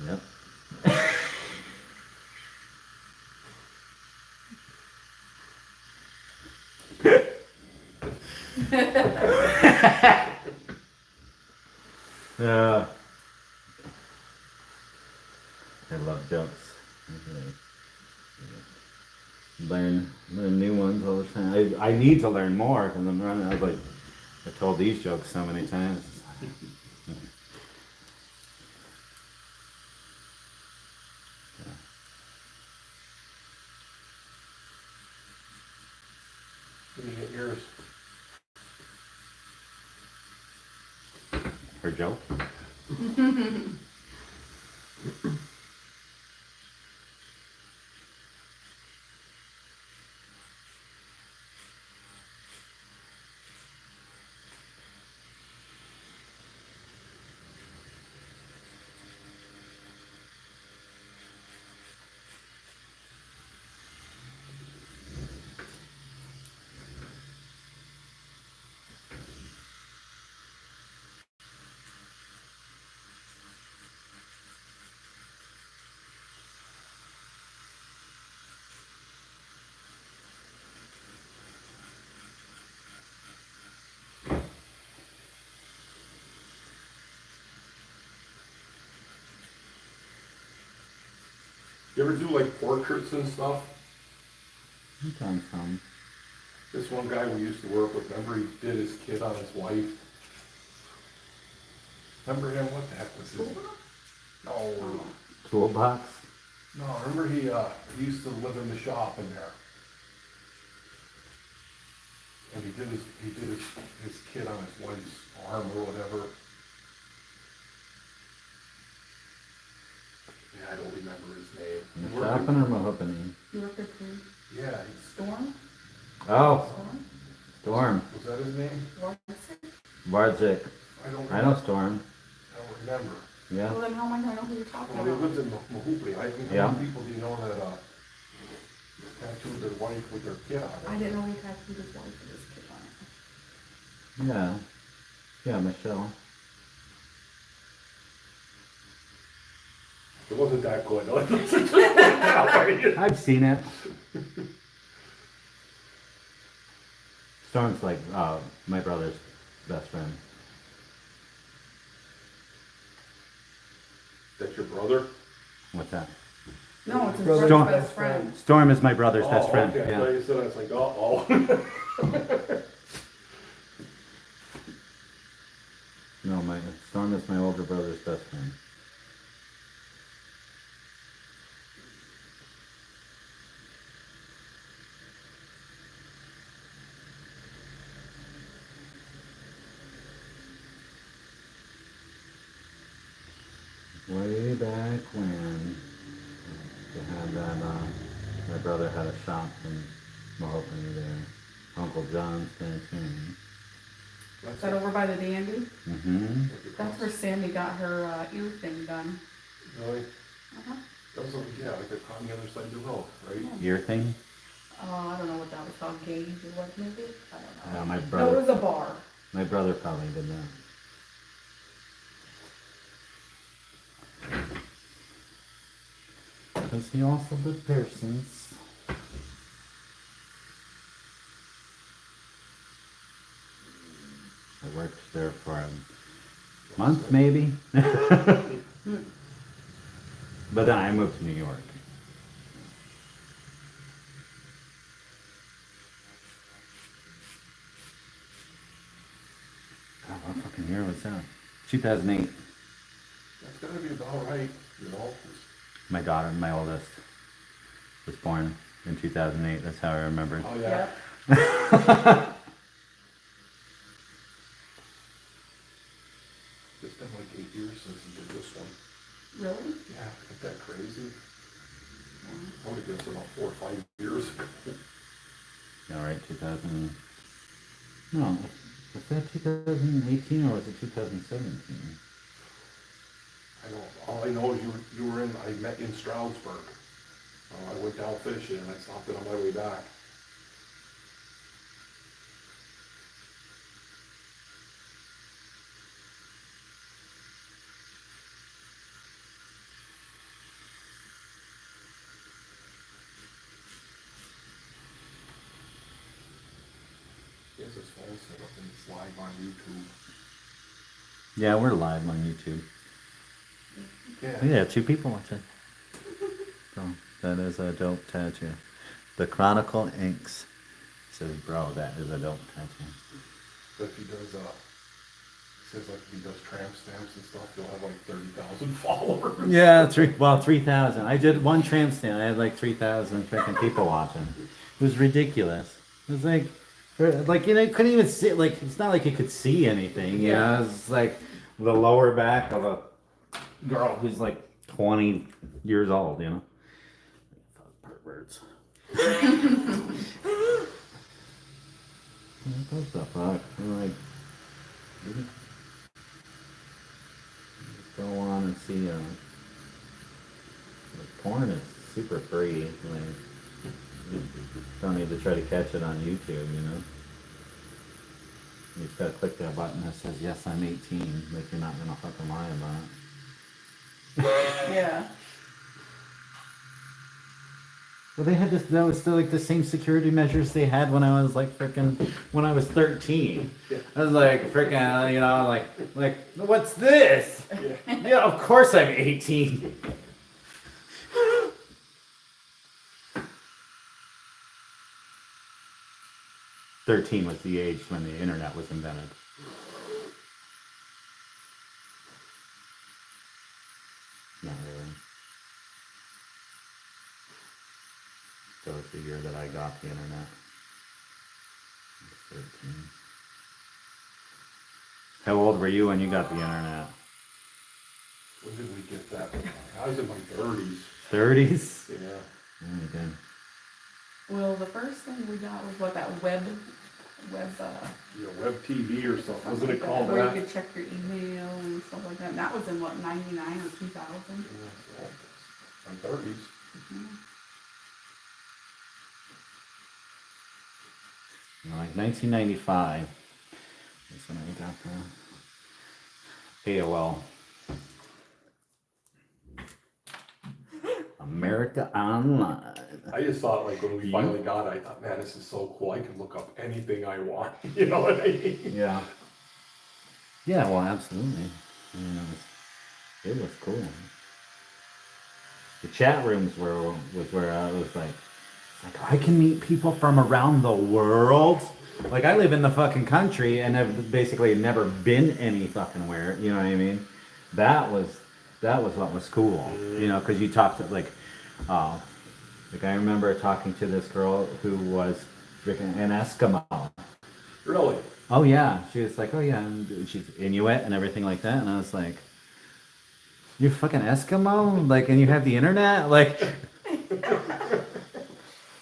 Yep. Yeah. I love jokes. Learn new ones all the time. I need to learn more because I'm running. I was like, I told these jokes so many times. Let me get yours. Her joke. You ever do like portraits and stuff? I've done some. This one guy we used to work with, remember he did his kid on his wife? Remember him? What the heck was his? No, Toolbox. no, remember he used to live in the shop in there. And he did his kid on his wife's arm or whatever. Yeah, I don't remember his name. Mahoppany or Mahopany? You work with who? Yeah, he's, Storm? Oh, Storm? Storm. was that his name? Barzik. I don't I remember. know Storm. I don't remember. Yeah. Well, then how am I gonna know who you're talking Well, he about? lives in Mahooply. I think Yeah. how many people do you know that tattooed their wife with their kid on I it? didn't know he tattooed his wife with his kid on it. Yeah. Yeah, Michelle. It wasn't that good. Let's just put it that way. I've seen it. Storm's like my brother's best friend. That's your brother? What's that? No, it's his Brother's brother's best best friend. Storm is my brother's Oh, best friend. okay. I thought Yeah. you said, I was like, uh-oh. No, my Storm is my older brother's best friend. Way back when they had that, my brother had a shop in Mahopany there. Uncle John's Canteen. Is that over by the Dandy? Mm-hmm. That's where Sandy got her ear thing done. Really? Uh-huh. That was, yeah, like on the other side of the road, right? Ear thing? I don't know what that was called, Gage or what maybe? I don't know. My No, it brother, was a bar. my brother probably did that. Because he also did piercings. I worked there for a month, maybe. But then I moved to New York. God, what fucking year was that? 2008. That's gotta be about right, you know? My daughter, my oldest, was born in 2008. That's how I remember it. Oh, yeah. Yep. It's been like 8 years since he did this one. Really? Yeah, isn't that crazy? I would've guessed about 4 or 5 years ago. Yeah, right, 2000. No, was that 2018 or was it 2017? I don't, all I know is you were in, I met you in Stroudsburg. I went down fishing and I stopped it on my way back. Yes, this phone set up and it's live on YouTube. Yeah, we're live on YouTube. Yeah. Yeah, 2 people watching. So that is a dope tattoo. The Chronicle Inks says, bro, that is a dope tattoo. But if he does, says like if he does tramp stamps and stuff, he'll have like 30,000 followers. Yeah, 3,000. I did one tramp stamp. I had like 3,000 freaking people watching. It was ridiculous. It was like you know, you couldn't even see. Like it's not like you could see anything. You know, it's like the lower back of a girl who's like 20 years old. You know, perverts. What the fuck? I'm like, go on and see. The porn is super free. Like, you don't need to try to catch it on YouTube. You know, you just gotta click that button that says yes, I'm 18. Like you're not gonna fucking lie about it. Yeah. Well, they had this. That was still like the same security measures they had when I was like when I was 13. I was like freaking, you know, like what's this? Yeah, of course I'm 18. "13 was the age when the internet was invented. Not really. So it's the year that I got the internet. I was 13. How old were you when you got the internet? When did we get that? I was in my 30s. 30s? Yeah. Oh my god. Well, the first thing we got was what, that web, Yeah, web TV or something. Wasn't it like called where that? you could check your email and stuff like that. And that was in what, 99 or 2000? Yeah, so I'm 30s. Like 1995. That's when I got the AOL. America Online. I just thought like when we finally got it, I thought, man, this is so cool. I can look up anything I want. You know what I mean? Yeah. Yeah, well, absolutely. You know, it was cool. The chat rooms was where I was like, I can meet people from around the world. Like I live in the fucking country and have basically never been any fucking where. You know what I mean? That was what was cool. You know, because you talked to like I remember talking to this girl who was freaking an Eskimo. Really? Oh yeah, she was like, oh yeah, and she's Inuit and everything like that, and I was like, you're fucking Eskimo, like, and you have the internet, like,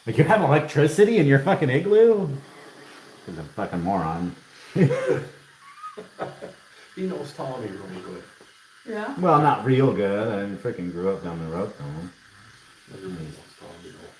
like you have electricity in your fucking igloo. She's a fucking moron. He knows Tommy really good. Yeah. Well, not real good. I freaking grew up down the road from him. Everybody knows Tommy though.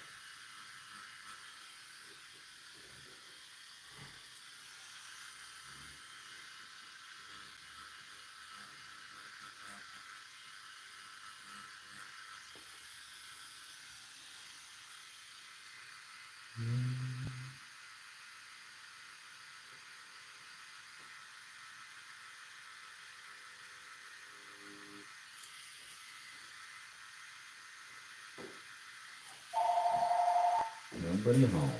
Nobody home.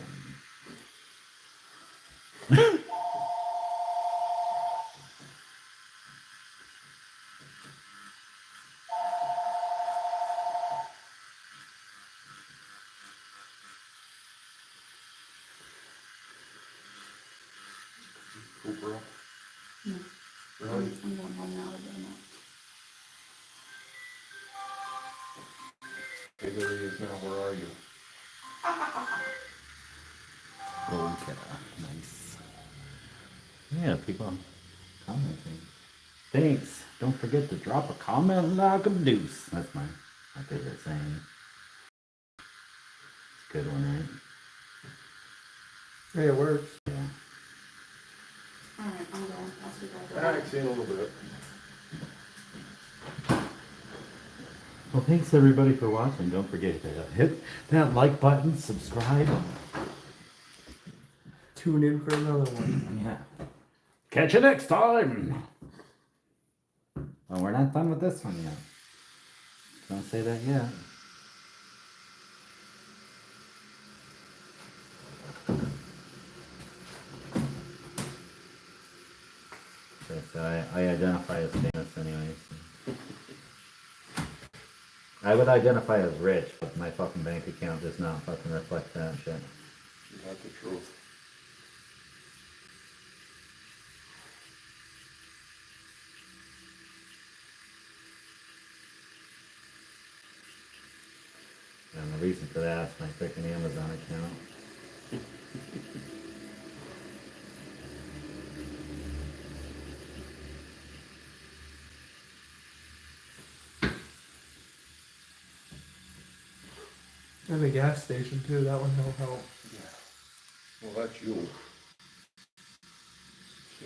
Cooper up. No. Really? I'm going home now to do Hey, there he is now. Where are you? Okay, nice. Yeah, people commenting. Thanks. Don't forget to drop a comment like a deuce. That's my favorite saying. It's a good one, right? Hey, it works. Yeah. Alright, I'm going. I'll see you guys All later. right, see you in a little bit. Well, thanks everybody for watching. Don't forget to hit that like button, subscribe. tune in for another one. Yeah. Catch you next time. Well, we're not done with this one yet. Don't say that yet. Okay, so I identify as famous anyways. I would identify as rich, but my fucking bank account does not fucking reflect that shit. Not the truth. And the reason for that is my freaking Amazon account. And a gas station too, that one will help. Yeah. Well, that's you. You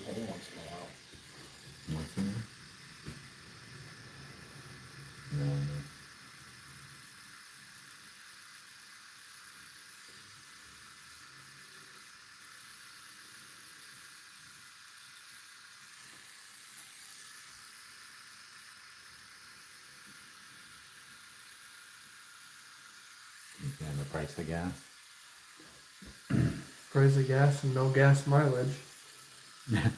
home once in a while. What's in there? No, no. And the price of gas. Price of gas and no gas mileage. I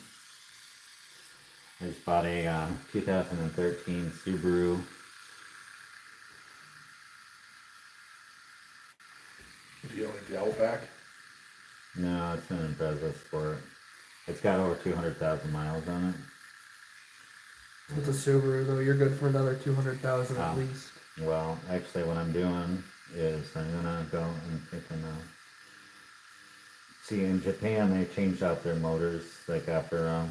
just bought a 2013 Subaru. Do you own a Outback? No, it's an Impreza Sport. It's got over 200,000 miles on it. It's a Subaru though, you're good for another 200,000 at Oh. least. Well, actually, what I'm doing is I'm gonna go and freaking see, in Japan they changed out their motors like after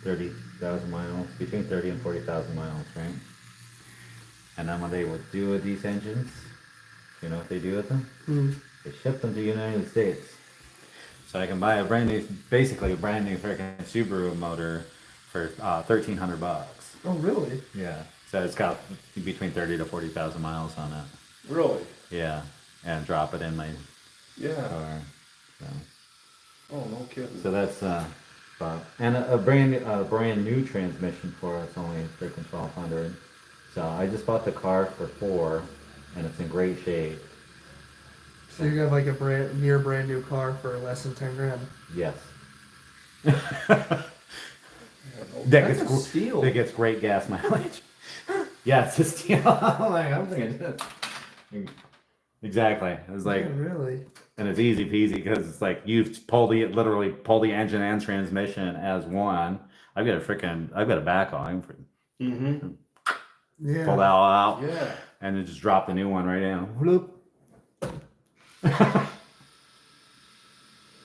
30,000 miles, between 30 and 40,000 miles, right? And then what they would do with these engines, you know what they do with them? They ship them to the United States. So I can buy a brand new, basically a brand new freaking Subaru motor for $1,300. Oh really? Yeah. So it's got between 30 to 40,000 miles on it. Really? Yeah. And drop it in my Yeah. car. So, Oh, no kidding. so that's and a brand new transmission for it's only freaking 1,200. So I just bought the car for $4, and it's in great shape. So you got like a brand new car for less than 10 grand. Yes. Yeah, no, That's a steal. That gets great gas mileage. Yeah, it's a steal. I'm thinking. Exactly. It was like, Yeah, really? and it's easy peasy because it's like you've literally pull the engine and transmission as one. I've got a backhoe. I can Mm-hmm. Yeah. pull that all out Yeah. and then just drop the new one right in. Whoop.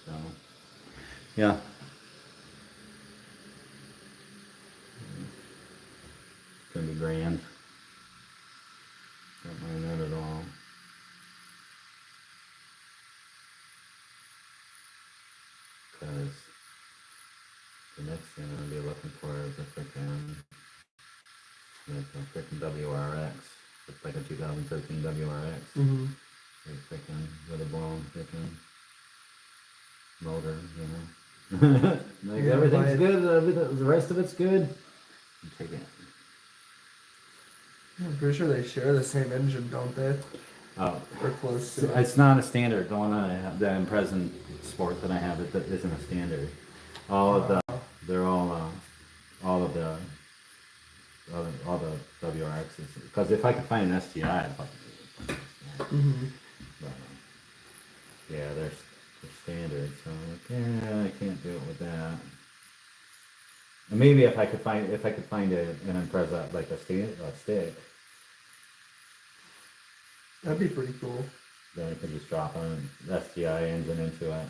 So, yeah. It's gonna be grand. Don't mind that at all. Because the next thing I'm gonna be looking for is a freaking WRX. It's like a 2013 WRX. Mm-hmm. Freaking with a blown freaking motor, you know. Like Yeah, everything's buy it. good, the rest of it's good. You take it. I'm pretty sure they share the same engine, don't they? Oh, Or close to it. it's not a standard. The one I have, the Impreza Sport that I have, it isn't a standard. All of the, they're all of the WRXs. Because if I could find an STI, I'd fucking do it. Mm-hmm. But, yeah, they're standard, so I'm like, yeah, I can't do it with that. And maybe if I could find an Impreza like a stick, That'd be pretty cool. then I could just drop an STI engine into it.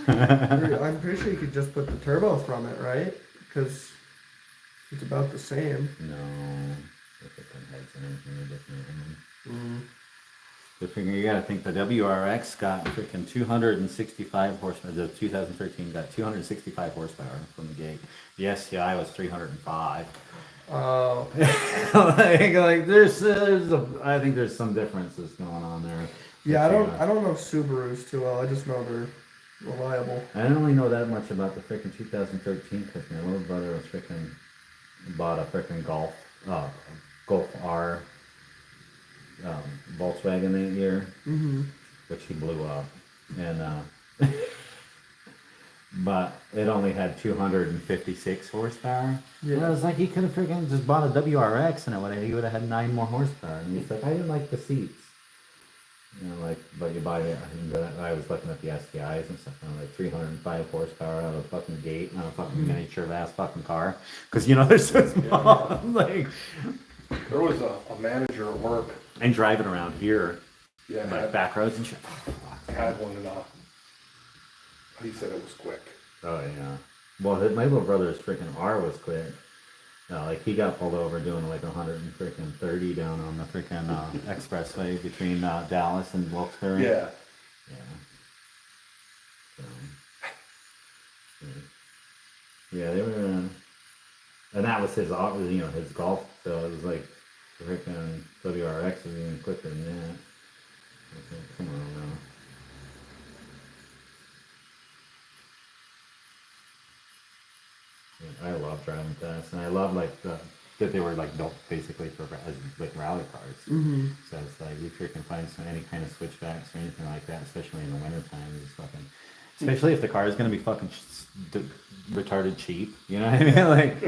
I'm pretty sure you could just put the turbo from it, right? Because it's about the same. No, the different heads and everything are different. Mm. The thing you gotta think, the WRX got freaking 265 horsepower. The 2013 got 265 horsepower from the gate. The STI was 305. Oh, like I think there's some differences going on there. yeah. But, I don't know Subarus too well. I just know they're reliable. I don't really know that much about the freaking 2013 because my little brother was freaking bought a freaking Golf R Volkswagen that year, Mm-hmm. which he blew up, and but it only had 256 horsepower. And I Yeah. was like, he could have freaking just bought a WRX and he would have had 9 more horsepower. And he's like, I didn't like the seats. You know, like, but you buy it. I was looking at the STIs and stuff, and like 305 horsepower out of the fucking gate on a fucking miniature ass fucking car. Because, you know, they're so small. Like, There was a manager at work, and driving around here, yeah, like back roads and shit. had one and he said it was quick. Oh, yeah. Well, my little brother's freaking R was quick. Like he got pulled over doing like 130 down on the freaking expressway between Dallas and Wilkes-Barre. Yeah. Yeah. So, yeah, they were, and that was his, you know, his golf. So it was like the freaking WRX was even quicker than that. Okay, come on now. Yeah, I love driving fast, and I love like that they were like built basically for as like rally cars. Mm-hmm. So it's like you freaking find any kind of switchbacks or anything like that, especially in the wintertime. It's fucking, especially if the car is gonna be fucking retarded cheap. You know what I mean? Like,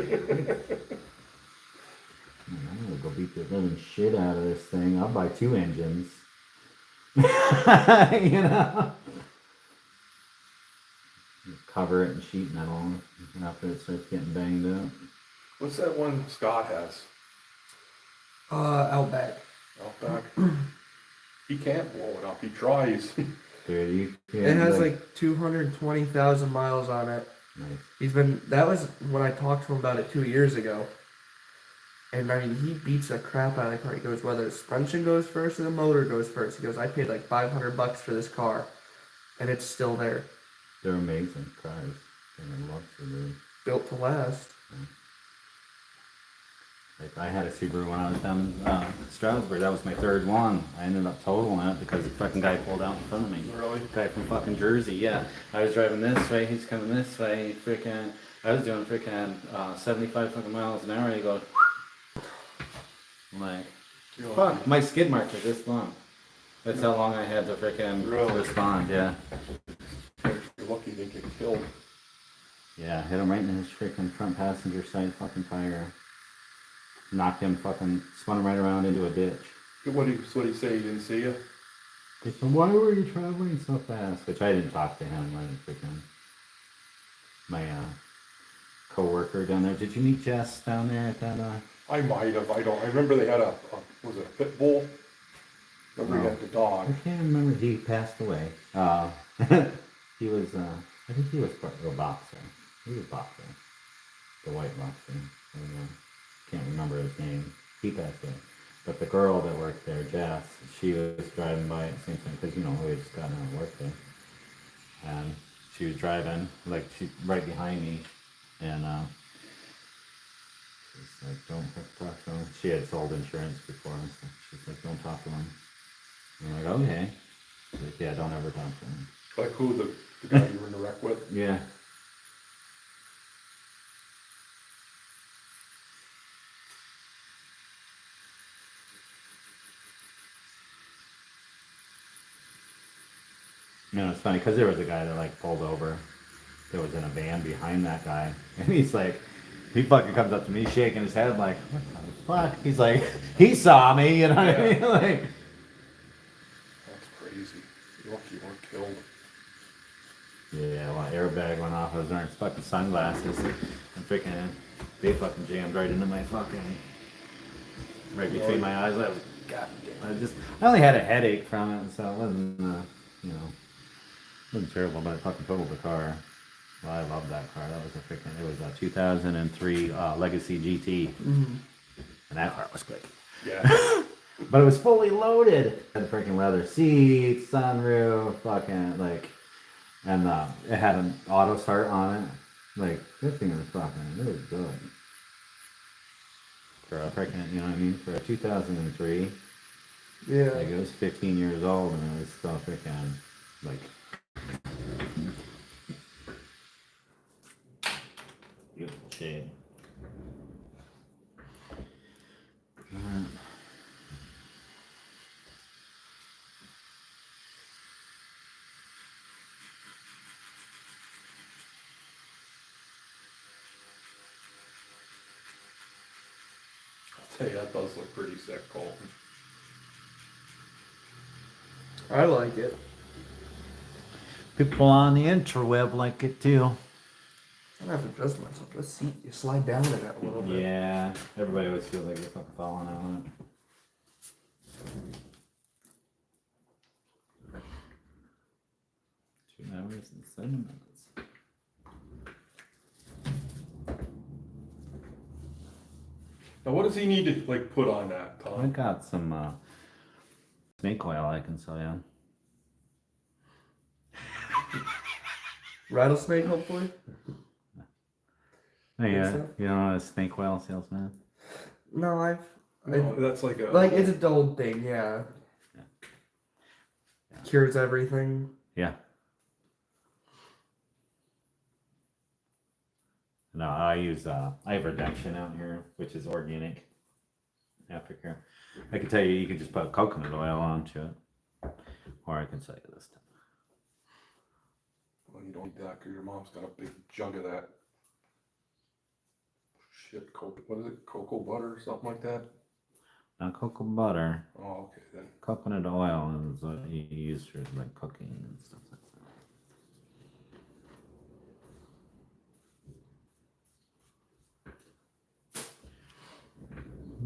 I'm gonna go beat the living shit out of this thing. I'll buy 2 engines. You know. Cover it in sheet metal after it starts getting banged up. What's that one Scott has? Outback. Outback? He can't blow it up. He tries. Dude, you can't, It has like 220,000 miles on it. nice. That was when I talked to him about it 2 years ago. And I mean, he beats the crap out of the car. He goes, whether the suspension goes first or the motor goes first. He goes, I paid like $500 for this car, and it's still there, They're amazing cars. I love Subaru. built to last. Like I had a Subaru when I was down in Stroudsburg. That was my 3rd one. I ended up totaling it because the fucking guy pulled out in front of me. Really? Guy from fucking Jersey, yeah. I was driving this way, he's coming this way. Freaking, I was doing freaking 75 fucking miles an hour. He goes, I'm like, You're fuck, my skid marks are this long. That's how long I had to freaking Really? respond, yeah. You're lucky you didn't get killed. Yeah, hit him right in his freaking front passenger side fucking tire. Knocked him fucking, spun him right around into a ditch. What did he say? He didn't see you? He said, why were you traveling so fast? Which I didn't talk to him. I didn't freaking, my co-worker down there. Did you meet Jess down there at that? I might have. I don't. I remember they had was it a pit bull? Remember he No. had the dog. I can't remember. He passed away. He was, I think he was a boxer. He was boxer. The white boxer. I don't know. Can't remember his name. He passed away. But the girl that worked there, Jess, she was driving by at the same time, because, you know, we had just gotten out of work there. And she was driving, like, she right behind me, and, she's like, don't talk to him. She had sold insurance before, and so she's like, don't talk to him. And I'm like, okay. She's like, yeah, don't ever talk to him. Like who, the guy you were in the wreck with? Yeah. No, it's funny because there was a guy that like pulled over. That was in a van behind that guy, and he's like, he fucking comes up to me shaking his head like, what the fuck? He's like, he saw me, you know what I mean? Like, That's crazy. You're lucky you weren't killed. yeah, well, airbag went off. I was wearing fucking sunglasses, and freaking, they fucking jammed right into my fucking, right between my eyes. I was, goddamn. I only had a headache from it, so it wasn't, you know. It wasn't terrible, but I fucking totaled the car. Well, I love that car. That was a freaking, it was a 2003 Legacy GT. Mm-hmm. And that car was quick. Yeah. But it was fully loaded. Had freaking leather seats, sunroof, fucking, like, and it had an auto start on it. Like, this thing was fucking, it was good. for a freaking, you know what I mean, for a 2003. Yeah. Like it was 15 years old and it was still freaking like beautiful shade. Alright. Hey, that does look pretty sick, Colton. I like it. People on the interweb like it too. I don't have to adjust myself. Let's see. You slide down in it a little bit. Yeah, everybody always feels like they're fucking falling out on it. Two hours and 7 minutes. Now, what does he need to like put on that, I Tom? got some snake oil I can sell you. Rattlesnake, hopefully. Hey, Think so? you know a snake oil salesman? No, No, that's like a like it's a dull thing. Yeah. Cures everything. Yeah. No, I use I have reduction out here, which is organic. Africa. I can tell you, you can just put coconut oil onto it, or I can sell you this stuff. Well, you don't need that because your mom's got a big jug of that. Shit, what is it? Cocoa butter or something like that? Not cocoa butter. Oh, okay then. Coconut oil is what you use for like cooking and stuff like that.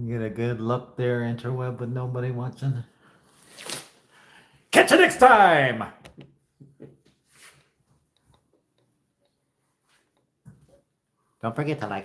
You get a good look there, interweb, with nobody watching. Catch you next time! Don't forget to like.